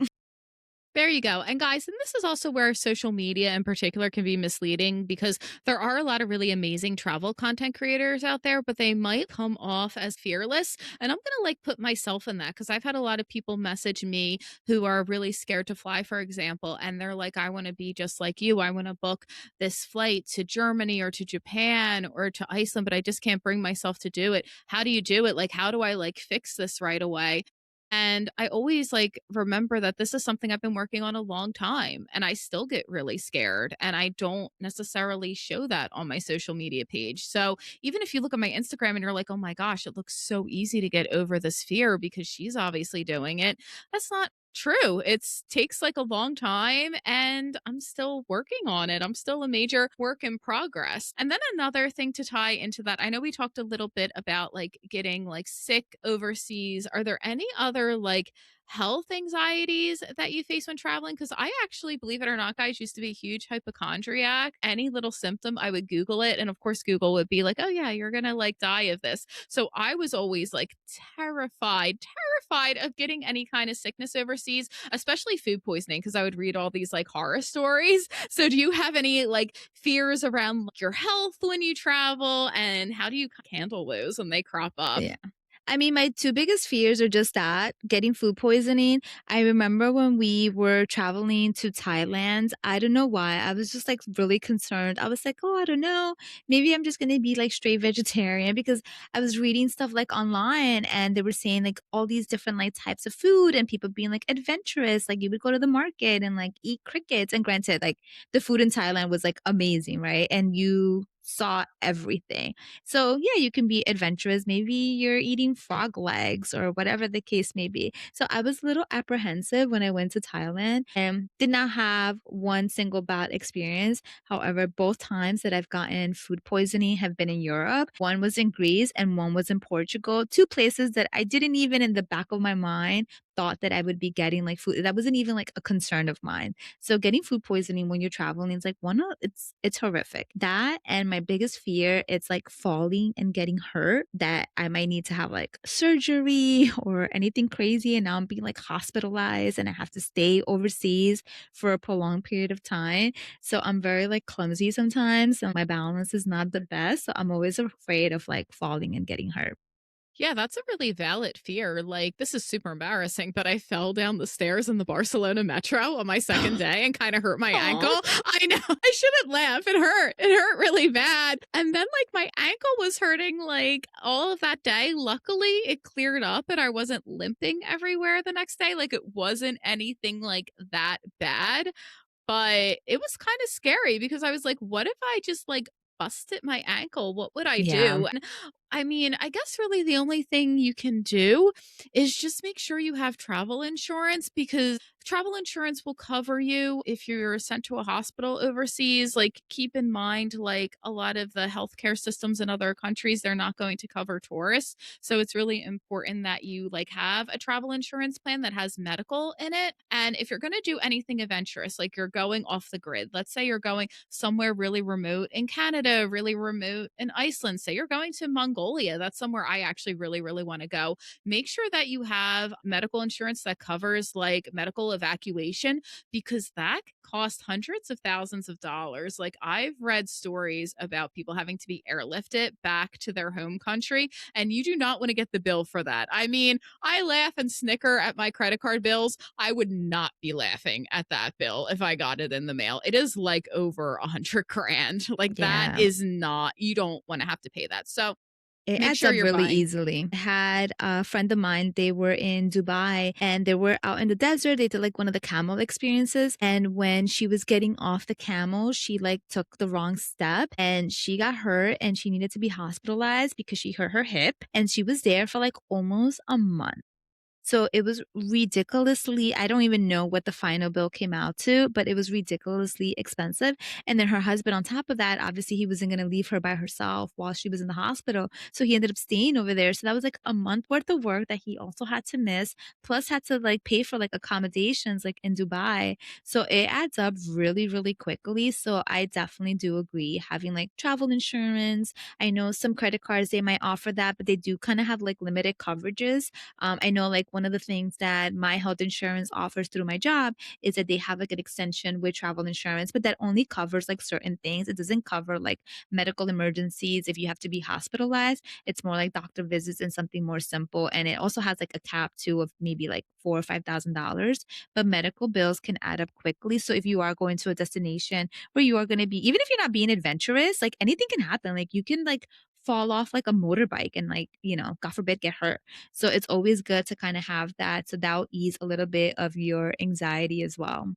There you go. And guys, and this is also where social media in particular can be misleading because there are a lot of really amazing travel content creators out there, but they might come off as fearless. And I'm going to like put myself in that because I've had a lot of people message me who are really scared to fly, for example. And they're like, I want to be just like you. I want to book this flight to Germany or to Japan or to Iceland, but I just can't bring myself to do it. How do you do it? Like, how do I like fix this right away? And I always like remember that this is something I've been working on a long time and I still get really scared and I don't necessarily show that on my social media page. So even if you look at my Instagram and you're like, "Oh my gosh, it looks so easy to get over this fear because she's obviously doing it." That's not true. It's takes like a long time and I'm still working on it. I'm still a major work in progress. And then another thing to tie into that, I know we talked a little bit about like getting like sick overseas. Are there any other like health anxieties that you face when traveling? Because I actually, believe it or not, guys, used to be a huge hypochondriac. Any little symptom, I would Google it. And of course, Google would be like, oh, yeah, you're going to like die of this. So I was always like terrified of getting any kind of sickness overseas, especially food poisoning, because I would read all these like horror stories. So do you have any like fears around like, your health when you travel and how do you handle those when they crop up? Yeah. I mean, my 2 biggest fears are just that, getting food poisoning. I remember when we were traveling to Thailand, I don't know why, I was just, like, really concerned. I was like, "Oh, I don't know, maybe I'm just gonna be, like, straight vegetarian," because I was reading stuff, like, online, and they were saying, like, all these different, like, types of food and people being, like, adventurous, like, you would go to the market and, like, eat crickets, and granted, like, the food in Thailand was, like, amazing, right? And you saw everything. So, yeah, you can be adventurous. Maybe you're eating frog legs or whatever the case may be. So, I was a little apprehensive when I went to Thailand and did not have one single bad experience. However, both times that I've gotten food poisoning have been in Europe. One was in Greece and one was in Portugal, 2 places that I didn't even in the back of my mind thought that I would be getting like food. That wasn't even like a concern of mine. So getting food poisoning when you're traveling is like one of it's horrific. That and my biggest fear, it's like falling and getting hurt that I might need to have like surgery or anything crazy and now I'm being like hospitalized and I have to stay overseas for a prolonged period of time. So I'm very like clumsy sometimes. And my balance is not the best. So I'm always afraid of like falling and getting hurt. Yeah, that's a really valid fear. Like, this is super embarrassing, but I fell down the stairs in the Barcelona metro on my second day and kind of hurt my ankle. Aw. I know. I shouldn't laugh. It hurt. It hurt really bad. And then, like, my ankle was hurting like all of that day. Luckily, it cleared up and I wasn't limping everywhere the next day. Like, it wasn't anything like that bad. But it was kinda scary because I was like, "What if I just, like, busted my ankle? What would I Yeah. do?" And, I mean, I guess really the only thing you can do is just make sure you have travel insurance because travel insurance will cover you if you're sent to a hospital overseas. Like, keep in mind, like, a lot of the healthcare systems in other countries, they're not going to cover tourists. So it's really important that you like have a travel insurance plan that has medical in it. And if you're going to do anything adventurous, like you're going off the grid, let's say you're going somewhere really remote in Canada, really remote in Iceland, say you're going to Mongolia, that's somewhere I actually really, really want to go. Make sure that you have medical insurance that covers like medical evacuation because that can cost hundreds of thousands of dollars. Like I've read stories about people having to be airlifted back to their home country, and you do not want to get the bill for that. I mean, I laugh and snicker at my credit card bills. I would not be laughing at that bill if I got it in the mail. It is like over 100 grand. Like that Yeah. is not, you don't want to have to pay that. So It make adds sure up you're really buying. easily. I had a friend of mine, they were in Dubai and they were out in the desert. They did like one of the camel experiences. And when she was getting off the camel, she like took the wrong step and she got hurt and she needed to be hospitalized because she hurt her hip. And she was there for like almost a month. So it was ridiculously, I don't even know what the final bill came out to, but it was ridiculously expensive. And then her husband, on top of that, obviously he wasn't going to leave her by herself while she was in the hospital. So he ended up staying over there. So that was like a month worth of work that he also had to miss, plus had to like pay for like accommodations like in Dubai. So it adds up really, really quickly. So I definitely do agree having like travel insurance. I know some credit cards, they might offer that, but they do kind of have like limited coverages. I know like one of the things that my health insurance offers through my job is that they have like an extension with travel insurance, but that only covers like certain things. It doesn't cover like medical emergencies if you have to be hospitalized. It's more like doctor visits and something more simple. And it also has like a cap too of maybe like $4 or $5,000. But medical bills can add up quickly. So if you are going to a destination where you are going to be, even if you're not being adventurous, like anything can happen. Like you can like fall off like a motorbike and like, God forbid, get hurt. So it's always good to kind of have that. So that'll ease a little bit of your anxiety as well.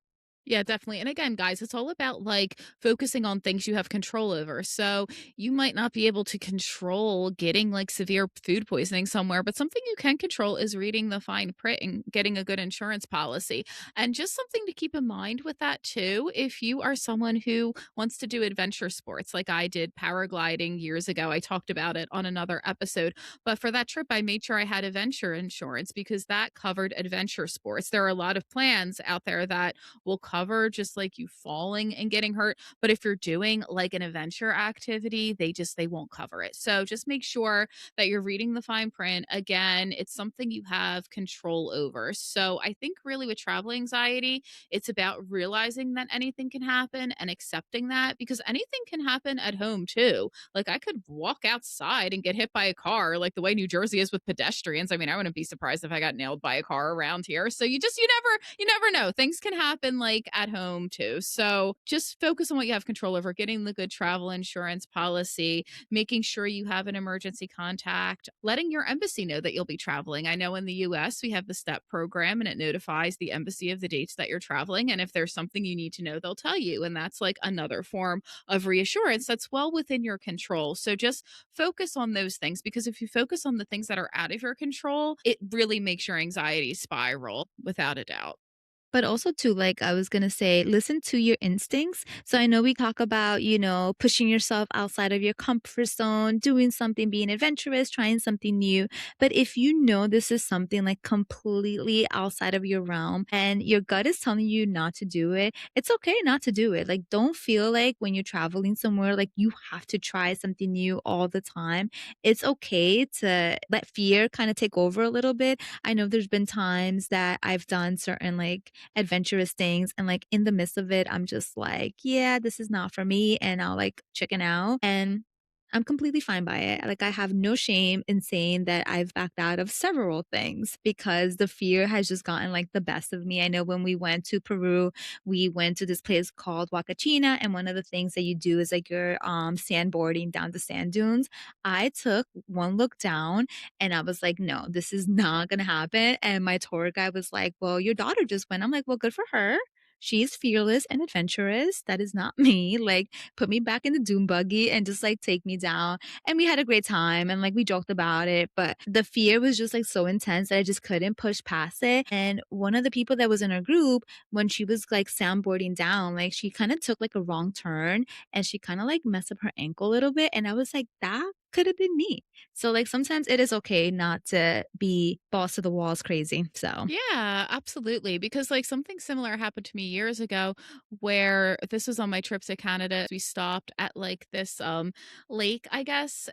Yeah, definitely. And again, guys, it's all about like focusing on things you have control over. So you might not be able to control getting like severe food poisoning somewhere, but something you can control is reading the fine print and getting a good insurance policy. And just something to keep in mind with that too, if you are someone who wants to do adventure sports, like I did paragliding years ago, I talked about it on another episode. But for that trip, I made sure I had adventure insurance because that covered adventure sports. There are a lot of plans out there that will cover just like you falling and getting hurt. But if you're doing like an adventure activity, they won't cover it. So just make sure that you're reading the fine print. Again, it's something you have control over. So I think really with travel anxiety, it's about realizing that anything can happen and accepting that, because anything can happen at home too. Like I could walk outside and get hit by a car, like the way New Jersey is with pedestrians. I mean, I wouldn't be surprised if I got nailed by a car around here. So you never know. Things can happen like at home too. So just focus on what you have control over, getting the good travel insurance policy, making sure you have an emergency contact, letting your embassy know that you'll be traveling. I know in the US we have the STEP program and it notifies the embassy of the dates that you're traveling. And if there's something you need to know, they'll tell you. And that's like another form of reassurance that's well within your control. So just focus on those things, because if you focus on the things that are out of your control, it really makes your anxiety spiral without a doubt. But also too, like I was gonna say, listen to your instincts. So I know we talk about, pushing yourself outside of your comfort zone, doing something, being adventurous, trying something new. But if you know this is something like completely outside of your realm and your gut is telling you not to do it, it's okay not to do it. Like don't feel like when you're traveling somewhere, like you have to try something new all the time. It's okay to let fear kind of take over a little bit. I know there's been times that I've done certain like adventurous things and like in the midst of it I'm just like, yeah, this is not for me, and I'll like chicken out, and I'm completely fine by it. Like I have no shame in saying that I've backed out of several things because the fear has just gotten like the best of me. I know when we went to Peru, we went to this place called Huacachina, and one of the things that you do is like you're sandboarding down the sand dunes. I took one look down and I was like, no, this is not going to happen. And my tour guide was like, well, your daughter just went. I'm like, well, good for her. She's fearless and adventurous. That is not me. Like, put me back in the doom buggy and just like take me down. And we had a great time and like we joked about it. But the fear was just like so intense that I just couldn't push past it. And one of the people that was in our group, when she was like soundboarding down, like she kind of took like a wrong turn and she kind of like messed up her ankle a little bit. And I was like, that could have been me. So like sometimes it is okay not to be balls to the walls crazy. So Yeah, absolutely. Because like something similar happened to me years ago where this was on my trip to Canada. We stopped at like this lake, I guess.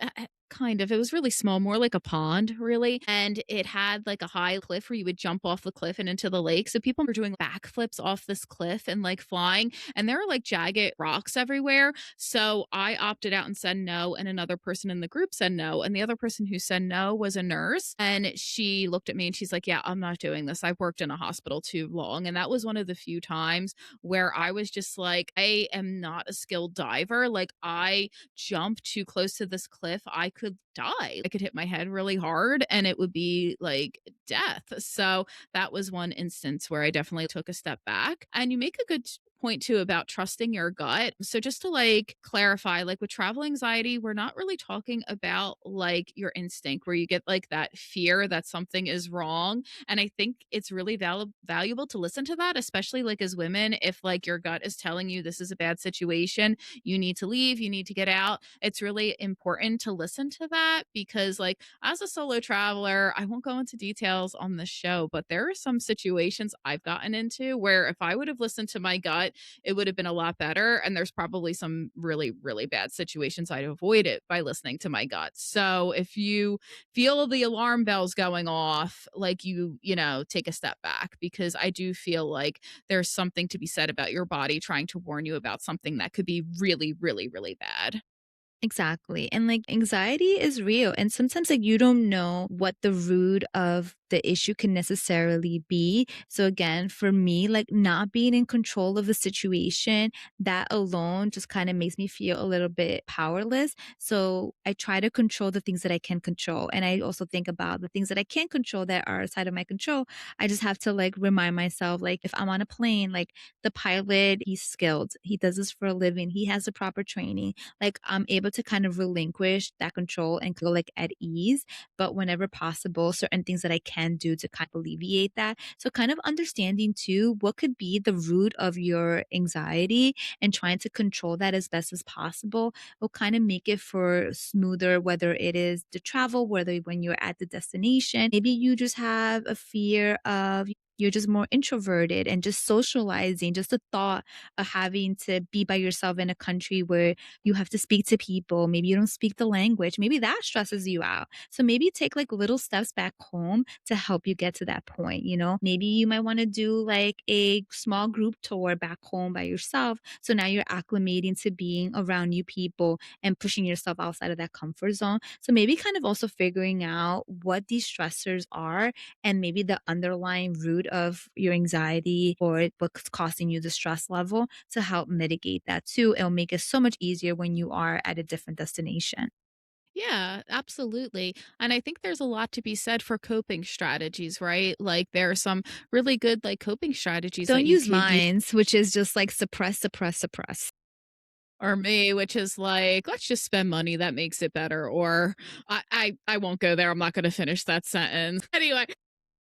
Kind of. It was really small, more like a pond, really. And it had like a high cliff where you would jump off the cliff and into the lake. So people were doing backflips off this cliff and like flying. And there are like jagged rocks everywhere. So I opted out and said no. And another person in the group said no. And the other person who said no was a nurse. And she looked at me and she's like, yeah, I'm not doing this. I've worked in a hospital too long. And that was one of the few times where I was just like, I am not a skilled diver. Like, I jumped too close to this cliff, I could die. I could hit my head really hard and it would be like death. So that was one instance where I definitely took a step back. And you make a good point too about trusting your gut. So just to like clarify, like with travel anxiety, we're not really talking about like your instinct where you get like that fear that something is wrong. And I think it's really valuable to listen to that, especially like as women, if like your gut is telling you this is a bad situation, you need to leave, you need to get out. It's really important to listen to that because like as a solo traveler, I won't go into details on the show, but there are some situations I've gotten into where if I would have listened to my gut, it would have been a lot better. And there's probably some really, really bad situations I'd avoid it by listening to my gut. So if you feel the alarm bells going off, like take a step back, because I do feel like there's something to be said about your body trying to warn you about something that could be really, really, really bad. exactly. And like anxiety is real. And sometimes like you don't know what the root of the issue can necessarily be. So again, for me, like not being in control of the situation, that alone just kind of makes me feel a little bit powerless. So I try to control the things that I can control. And I also think about the things that I can't control that are outside of my control. I just have to like remind myself, like if I'm on a plane, like the pilot, he's skilled. He does this for a living. He has the proper training. Like I'm able to kind of relinquish that control and go like at ease. But whenever possible, certain things that I can do to kind of alleviate that. So kind of understanding too what could be the root of your anxiety and trying to control that as best as possible will kind of make it for smoother, whether it is the travel, whether when you're at the destination, maybe you just have a fear of you're just more introverted and just socializing, just the thought of having to be by yourself in a country where you have to speak to people, maybe you don't speak the language, maybe that stresses you out. So maybe take like little steps back home to help you get to that point, you know? Maybe you might want to do like a small group tour back home by yourself. So now you're acclimating to being around new people and pushing yourself outside of that comfort zone. So maybe kind of also figuring out what these stressors are and maybe the underlying root of your anxiety or what's causing you the stress level to help mitigate that too. It'll make it so much easier when you are at a different destination. Yeah, absolutely. And I think there's a lot to be said for coping strategies, right? Like there are some really good like coping strategies that Don't you use could use. minds, which is just like suppress, suppress, suppress. Or me, which is like, let's just spend money that makes it better. Or I won't go there. I'm not going to finish that sentence. Anyway,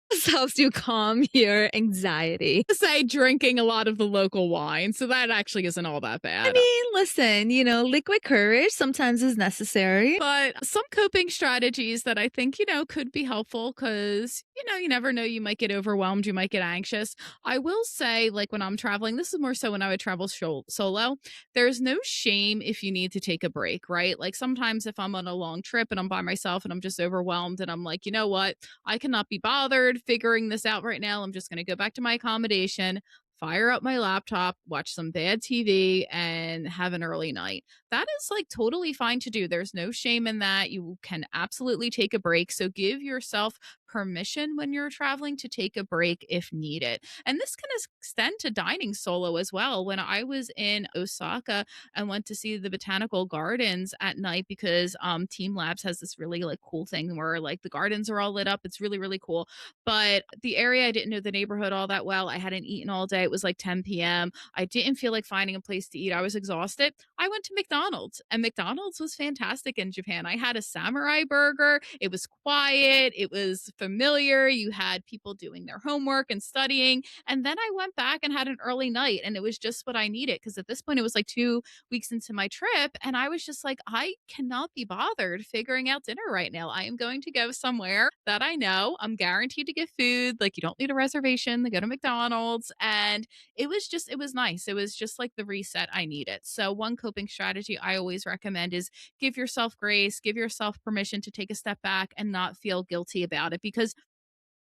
This helps you calm your anxiety. say drinking a lot of the local wine. So that actually isn't all that I bad. mean, listen, liquid courage sometimes is necessary. But some coping strategies that I think, could be helpful because, you never know, you might get overwhelmed, you might get anxious. I will say, like when I'm traveling, this is more so when I would travel solo, there's no shame if you need to take a break, right? Like sometimes if I'm on a long trip and I'm by myself and I'm just overwhelmed and I'm like, you know what? I cannot be bothered figuring this out right now. I'm just going to go back to my accommodation. Fire up my laptop, watch some bad TV, and have an early night. That is like totally fine to do. There's no shame in that. You can absolutely take a break. So give yourself permission when you're traveling to take a break if needed. And this can extend to dining solo as well. When I was in Osaka and went to see the botanical gardens at night because Team Labs has this really like cool thing where like the gardens are all lit up. It's really, really cool. But the area, I didn't know the neighborhood all that well. I hadn't eaten all day. It was like 10 p.m. I didn't feel like finding a place to eat. I was exhausted. I went to McDonald's and McDonald's was fantastic in Japan. I had a samurai burger. It was quiet, it was familiar. You had people doing their homework and studying. And then I went back and had an early night and it was just what I needed because at this point it was like 2 weeks into my trip and I was just like, I cannot be bothered figuring out dinner right now. I am going to go somewhere that I know I'm guaranteed to get food. Like you don't need a reservation to go to McDonald's. And it was nice. It was just like the reset I needed. So, one coping strategy I always recommend is give yourself grace, give yourself permission to take a step back and not feel guilty about it because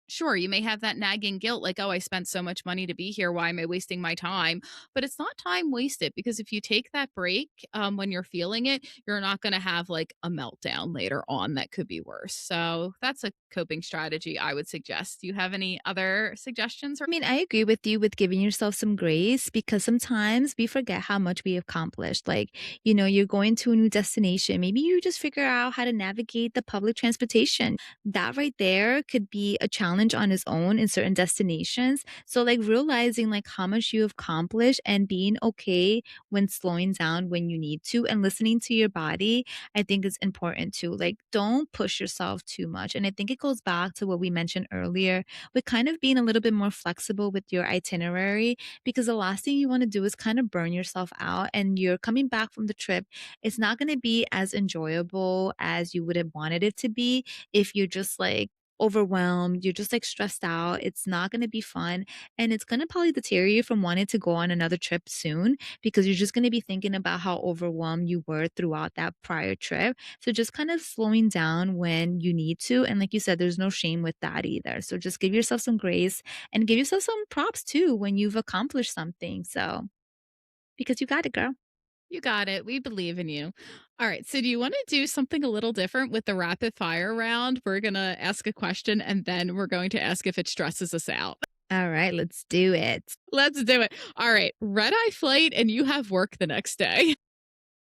sure, you may have that nagging guilt like, oh, I spent so much money to be here. Why am I wasting my time? But it's not time wasted because if you take that break when you're feeling it, you're not going to have like a meltdown later on that could be worse. So that's a coping strategy I would suggest. Do you have any other suggestions? I mean, I agree with you with giving yourself some grace because sometimes we forget how much we accomplished. Like, you're going to a new destination. Maybe you just figure out how to navigate the public transportation. That right there could be a challenge on its own in certain destinations. So, like, realizing like how much you have accomplished and being okay when slowing down when you need to and listening to your body, I think is important too. Like, don't push yourself too much. And I think it goes back to what we mentioned earlier with kind of being a little bit more flexible with your itinerary because the last thing you want to do is kind of burn yourself out and you're coming back from the trip. It's not going to be as enjoyable as you would have wanted it to be if you're just like overwhelmed, you're just like stressed out. It's not going to be fun. And it's going to probably deter you from wanting to go on another trip soon because you're just going to be thinking about how overwhelmed you were throughout that prior trip. So just kind of slowing down when you need to. And like you said, there's no shame with that either. So just give yourself some grace and give yourself some props too when you've accomplished something. So because you got it, girl. You got it. We believe in you. All right. So, do you want to do something a little different with the rapid fire round? We're going to ask a question and then we're going to ask if it stresses us out. All right, let's do it. Let's do it. All right. Red eye flight and you have work the next day.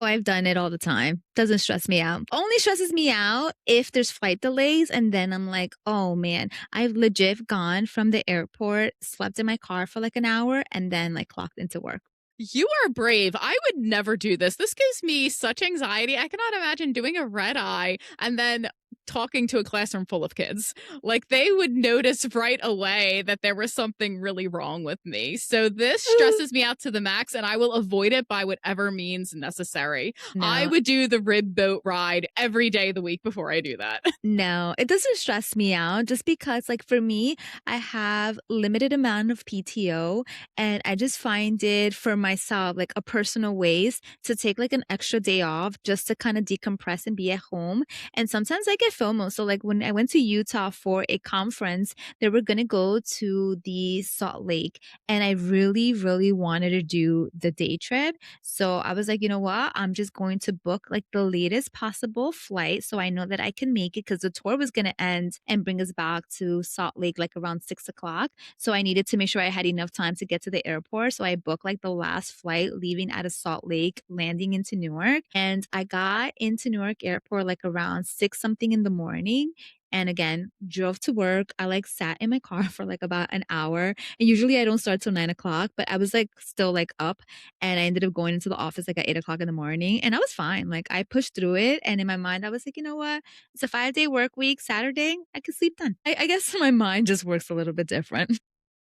Oh, I've done it all the time. Doesn't stress me out. Only stresses me out if there's flight delays. And then I'm like, oh man, I've legit gone from the airport, slept in my car for like an hour, and then like clocked into work. You are brave. I would never do this. This gives me such anxiety. I cannot imagine doing a red eye and then talking to a classroom full of kids. Like they would notice right away that there was something really wrong with me. So this stresses me out to the max and I will avoid it by whatever means necessary. I No, would do the rib boat ride every day of the week before I do that. no, it doesn't stress me out just because, like, for me, I have limited amount of PTO, and I just find it for myself, like, a personal ways to take, like, an extra day off just to kinda decompress and be at home, and sometimes I get FOMO, so, like, when I went to Utah for a conference, they were gonna go to the Salt Lake, and I really, really wanted to do the day trip, so I was like, "You know what? I'm just going to book, like, the latest possible flight so I know that I can make it," because the tour was gonna end and bring us back to Salt Lake, like, around 6 o'clock. So I needed to make sure I had enough time to get to the airport, so I booked, like, the last flight leaving out of Salt Lake, landing into Newark, and I got into Newark Airport, like, around 6 something in the morning, and again, drove to work. I, like, sat in my car for, like, about an hour, and usually I don't start till 9 o'clock, but I was, like, still, like, up, and I ended up going into the office, like, at 8 o'clock in the morning, and I was fine. Like, I pushed through it, and in my mind, I was like, "You know what? It's a 5-day work week. Saturday, I could sleep then." I guess my mind just works a little bit different.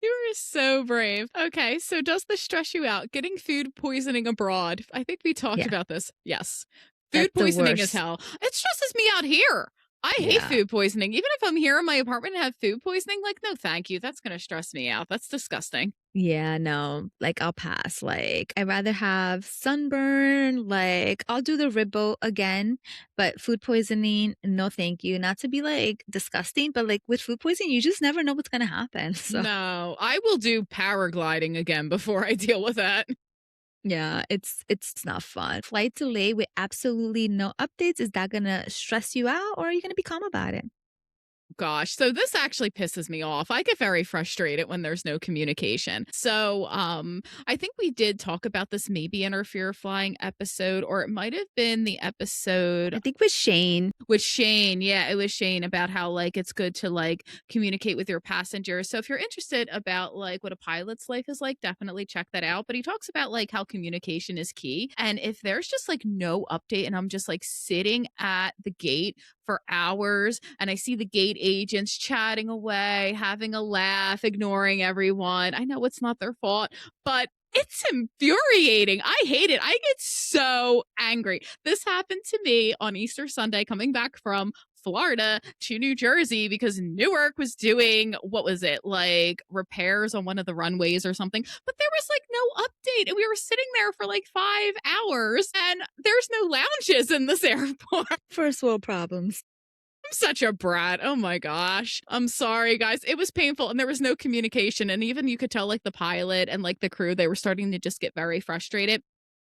You are so brave. Okay, so does this stress you out? Getting food poisoning abroad. I think we talked Yeah, about this. Yes. that's Food the poisoning is worst. hell. It stresses me out here. I hate Yeah. food poisoning. Even if I'm here in my apartment and have food poisoning, like, no, thank you. That's going to stress me out. That's disgusting. Yeah, no, like, I'll pass, like, I'd rather have sunburn, like, I'll do the ribbo again, but food poisoning, no thank you. Not to be, like, disgusting, but, like, with food poisoning, you just never know what's gonna happen, so, No, I will do paragliding again before I deal with that. yeah, it's not fun. Flight delay with absolutely no updates, is that gonna stress you out, or are you gonna be calm about it? Gosh, so this actually pisses me off. I get very frustrated when there's no communication. So, I think we did talk about this maybe in our fear of flying episode, or it might have been the episode I think with Shane. with Shane. Yeah, it was Shane about how like it's good to like communicate with your passengers. So if you're interested about like what a pilot's life is like, definitely check that out. But he talks about like how communication is key. And if there's just like no update and I'm just like sitting at the gate for hours and I see the gate agents chatting away, having a laugh, ignoring everyone. I know it's not their fault, but it's infuriating. I hate it. I get so angry. This happened to me on Easter Sunday coming back from Florida to New Jersey because Newark was doing, what was it, like repairs on one of the runways or something. But there was like no update. And we were sitting there for like 5 hours and there's no lounges in this airport. First world problems. I'm such a brat. Oh my gosh. I'm sorry, guys. It was painful and there was no communication. And even you could tell, like, the pilot and like the crew, they were starting to just get very frustrated.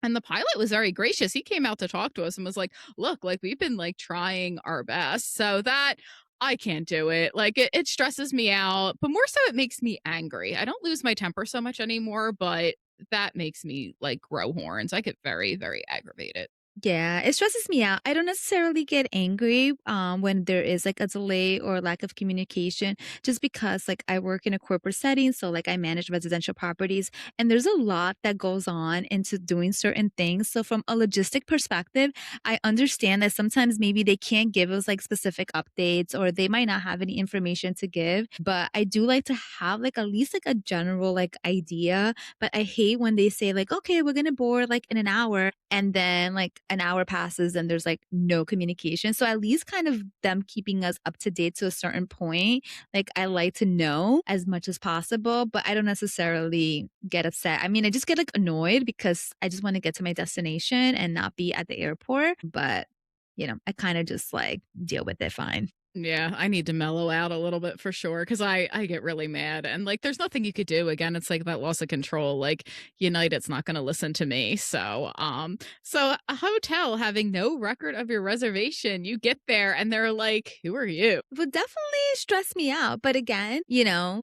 And the pilot was very gracious. He came out to talk to us and was like, look, like, we've been like trying our best. So that I can't do it. Like, it stresses me out, but more so, it makes me angry. I don't lose my temper so much anymore, but that makes me like grow horns. I get very, very aggravated. Yeah, it stresses me out. I don't necessarily get angry when there is like a delay or lack of communication, just because like I work in a corporate setting, so like I manage residential properties, and there's a lot that goes on into doing certain things. So from a logistic perspective, I understand that sometimes maybe they can't give us like specific updates, or they might not have any information to give. But I do like to have like at least like a general like idea, but I hate when they say like, "Okay, we're gonna board like in an hour," and then like an hour passes and there's like no communication. So at least kind of them keeping us up to date to a certain point. Like I like to know as much as possible, but I don't necessarily get upset. I mean, I just get like annoyed because I just want to get to my destination and not be at the airport. But I kind of just like deal with it fine. Yeah, I need to mellow out a little bit for sure because I get really mad and like there's nothing you could do. Again, it's like that loss of control. Like United's not going to listen to me. So a hotel having no record of your reservation, you get there and they're like, "Who are you?" Would definitely stress me out. But again,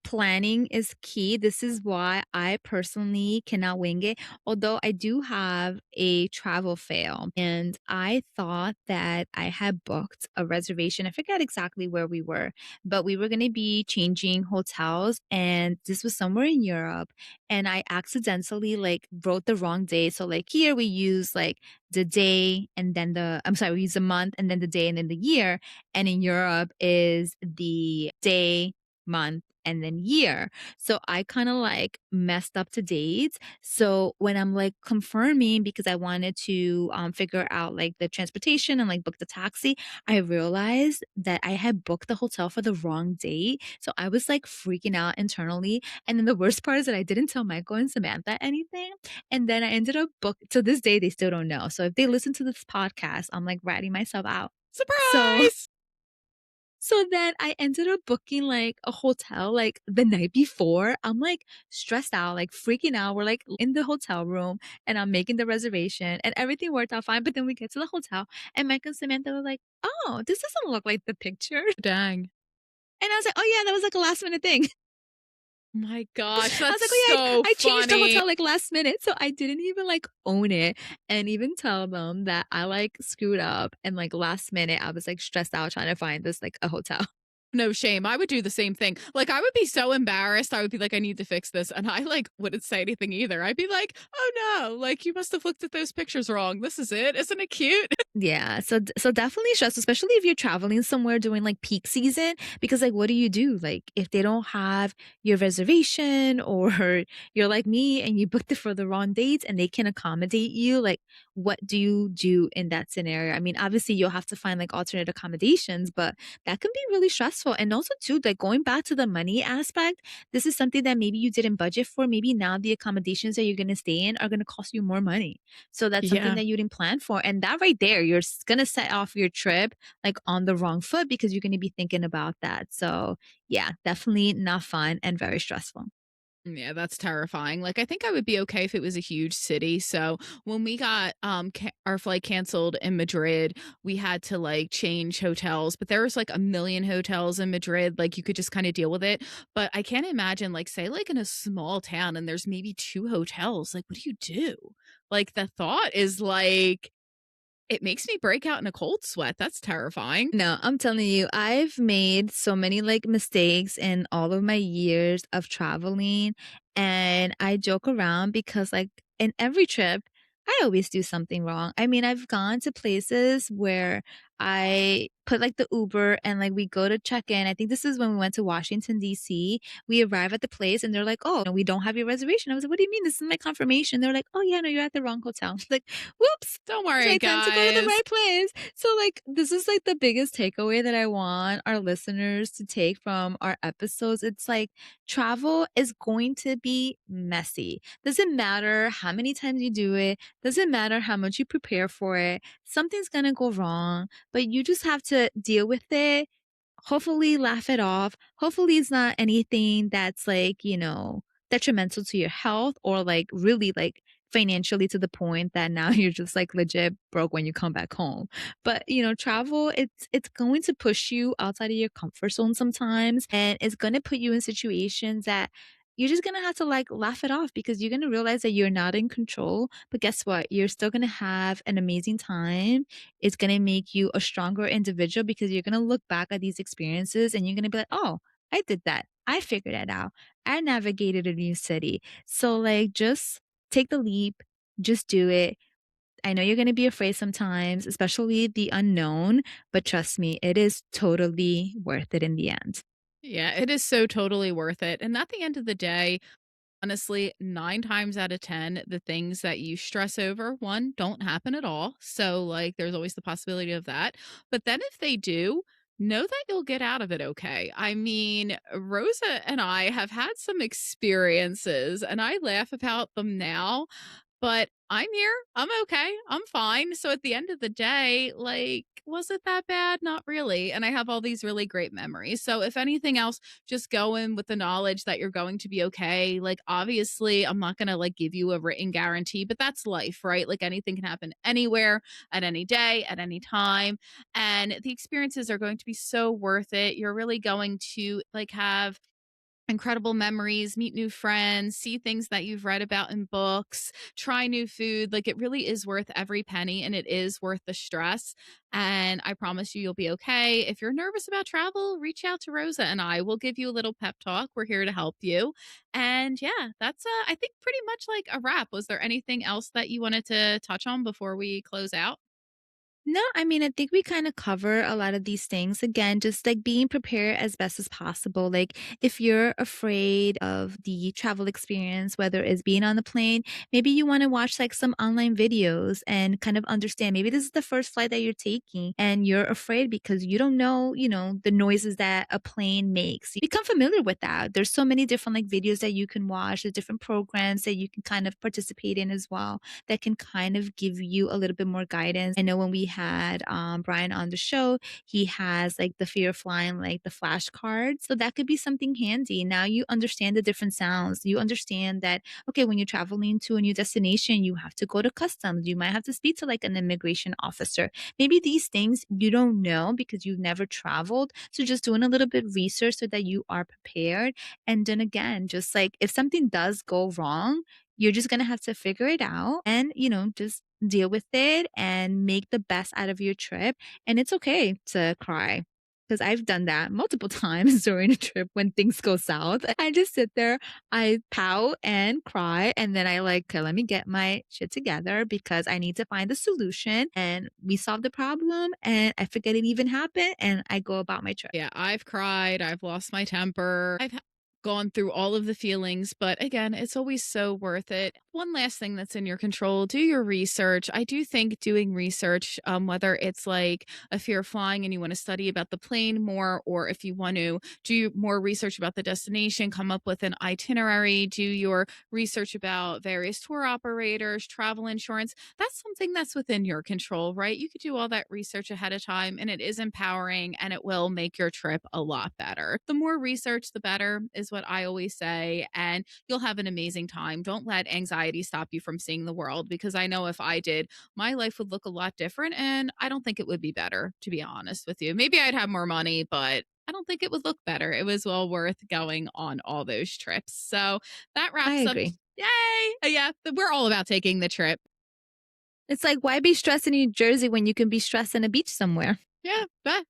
planning is key. This is why I personally cannot wing it. Although I do have a travel fail, and I thought that I had booked a reservation. I forget exactly exactly where we were, but we were going to be changing hotels, and this was somewhere in Europe. And I accidentally like wrote the wrong day. So like here we use like the day and then I'm sorry, we use the month and then the day and then the year. And in Europe is the day, month, and then year. So I kind of like messed up the dates. So when I'm like confirming because I wanted to figure out like the transportation and like book the taxi, I realized that I had booked the hotel for the wrong date. So I was like freaking out internally. And then the worst part is that I didn't tell Michael and Samantha anything. And then I ended up to this day they still don't know. So if they listen to this podcast, I'm like ratting myself out. So Surprise! so then I ended up booking like a hotel like the night before. I'm like stressed out, like freaking out. We're like in the hotel room and I'm making the reservation and everything worked out fine. But then we get to the hotel and Mike and Samantha were like, oh, this doesn't look like the picture. Dang. And I was like, oh yeah, that was like a last minute thing. My gosh, I was that's like, oh yeah, so I changed the funny. hotel like last minute. So I didn't even like own it and even tell them that I like screwed up and like last minute I was like stressed out trying to find this like a hotel. No shame. I would do the same thing. Like, I would be so embarrassed. I would be like, I need to fix this. And I like wouldn't say anything either. I'd be like, oh no, like you must have looked at those pictures wrong. This is it. Isn't it cute? Yeah, so definitely stress, especially if you're traveling somewhere during like peak season, because like what do you do? Like if they don't have your reservation or you're like me and you booked it for the wrong dates and they can accommodate you, like what do you do in that scenario? I mean, obviously you'll have to find like alternate accommodations, but that can be really stressful. And also too, like going back to the money aspect, this is something that maybe you didn't budget for. Maybe now the accommodations that you're going to stay in are going to cost you more money. So that's something Yeah. that you didn't plan for. And that right there, you're going to set off your trip like on the wrong foot because you're going to be thinking about that. So, yeah, definitely not fun and very stressful. Yeah, that's terrifying. Like, I think I would be okay if it was a huge city. So when we got our flight canceled in Madrid, we had to like change hotels. But there was like a million hotels in Madrid. Like you could just kind of deal with it. But I can't imagine, like, say, like in a small town and there's maybe two hotels. Like, what do you do? Like the thought is like it makes me break out in a cold sweat. That's terrifying. No, I'm telling you, I've made so many like mistakes in all of my years of traveling. And I joke around because, like, in every trip, I always do something wrong. I mean, I've gone to places where I put like the Uber and like we go to check in. I think this is when we went to Washington, D.C. We arrive at the place and they're like, oh, no, we don't have your reservation. I was like, what do you mean? This is my confirmation. They're like, oh, yeah, no, you're at the wrong hotel. Like, whoops. Don't It's worry, my time to go to the guys. right place. So, like, this is like the biggest takeaway that I want our listeners to take from our episodes. It's like travel is going to be messy. Doesn't matter how many times you do it, doesn't matter how much you prepare for it. Something's going to go wrong, but you just have to deal with it. Hopefully, laugh it off. Hopefully, it's not anything that's like, detrimental to your health or like really like financially to the point that now you're just like legit broke when you come back home. But travel, it's going to push you outside of your comfort zone sometimes and it's going to put you in situations that you're just going to have to like laugh it off because you're going to realize that you're not in control. But guess what? You're still going to have an amazing time. It's going to make you a stronger individual because you're going to look back at these experiences and you're going to be like, oh, I did that. I figured that out. I navigated a new city. So, like, just take the leap, just do it. I know you're going to be afraid sometimes, especially the unknown, but trust me, it is totally worth it in the end. Yeah, it is so totally worth it. And at the end of the day, honestly, 9 times out of 10, the things that you stress over, 1, don't happen at all. So, like, there's always the possibility of that. But then if they do, know that you'll get out of it okay. I mean, Rosa and I have had some experiences, and I laugh about them now, but I'm here. I'm okay. I'm fine. So at the end of the day, like, was it that bad? Not really. And I have all these really great memories. So if anything else, just go in with the knowledge that you're going to be okay. Like, obviously, I'm not going to like give you a written guarantee, but that's life, right? Like anything can happen anywhere, at any day, at any time. And the experiences are going to be so worth it. You're really going to like have incredible memories, meet new friends, see things that you've read about in books, try new food. Like it really is worth every penny and it is worth the stress. And I promise you, you'll be okay. If you're nervous about travel, reach out to Rosa and I will give you a little pep talk. We're here to help you. And yeah, that's, I think, pretty much like a wrap. Was there anything else that you wanted to touch on before we close out? No, I mean, I think we kind of cover a lot of these things. Again, just like being prepared as best as possible. Like, if you're afraid of the travel experience, whether it's being on the plane, maybe you want to watch like some online videos and kind of understand. Maybe this is the first flight that you're taking and you're afraid because you don't know, the noises that a plane makes. You become familiar with that. There's so many different like videos that you can watch, the different programs that you can kind of participate in as well that can kind of give you a little bit more guidance. I know when we had Brian on the show, he has like the fear of flying, like the flashcards. So that could be something handy. Now you understand the different sounds. You understand that, okay, when you're traveling to a new destination, you have to go to customs. You might have to speak to like an immigration officer. Maybe these things you don't know because you've never traveled. So just doing a little bit of research so that you are prepared. And then again, just like if something does go wrong, you're just gonna have to figure it out and, just deal with it and make the best out of your trip. And it's okay to cry because I've done that multiple times during a trip when things go south. I just sit there, I pout and cry, and then I like, okay, let me get my shit together because I need to find the solution. And we solve the problem, and I forget it even happened, and I go about my trip. Yeah, I've cried, I've lost my temper. Gone through all of the feelings, but again, it's always so worth it. One last thing that's in your control, do your research. I do think doing research, whether it's like a fear of flying and you want to study about the plane more, or if you want to do more research about the destination, come up with an itinerary, do your research about various tour operators, travel insurance. That's something that's within your control, right? You could do all that research ahead of time and it is empowering and it will make your trip a lot better. The more research, the better is what I always say. And you'll have an amazing time. Don't let anxiety stop you from seeing the world because I know if I did, my life would look a lot different. And I don't think it would be better, to be honest with you. Maybe I'd have more money, but I don't think it would look better. It was well worth going on all those trips. So that I wraps up. agree. Yay! Yeah, we're all about taking the trip. It's like, why be stressed in New Jersey when you can be stressed in a beach somewhere? Yeah,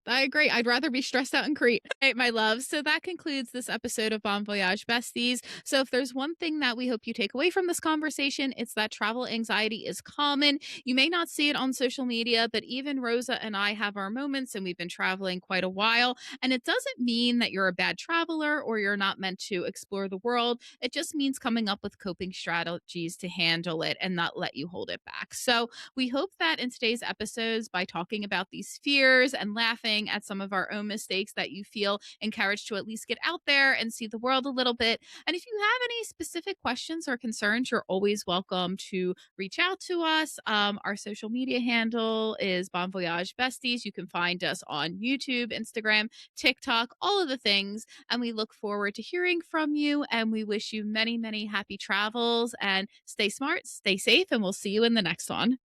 I agree. I'd rather be stressed out in Crete. Hey, my love. So that concludes this episode of Bon Voyage Besties. So if there's one thing that we hope you take away from this conversation, it's that travel anxiety is common. You may not see it on social media, but even Rosa and I have our moments and we've been traveling quite a while. And it doesn't mean that you're a bad traveler or you're not meant to explore the world. It just means coming up with coping strategies to handle it and not let you hold it back. So we hope that in today's episodes, by talking about these fears and laughing at some of our own mistakes, that you feel encouraged to at least get out there and see the world a little bit. And if you have any specific questions or concerns, you're always welcome to reach out to us. Our social media handle is Bon Voyage Besties. You can find us on YouTube, Instagram, TikTok, all of the things. And we look forward to hearing from you. And we wish you many, many happy travels and stay smart, stay safe, and we'll see you in the next one.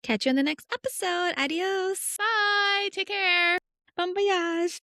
Catch you in the next episode. Adios. Bye. Take care. Bon voyage.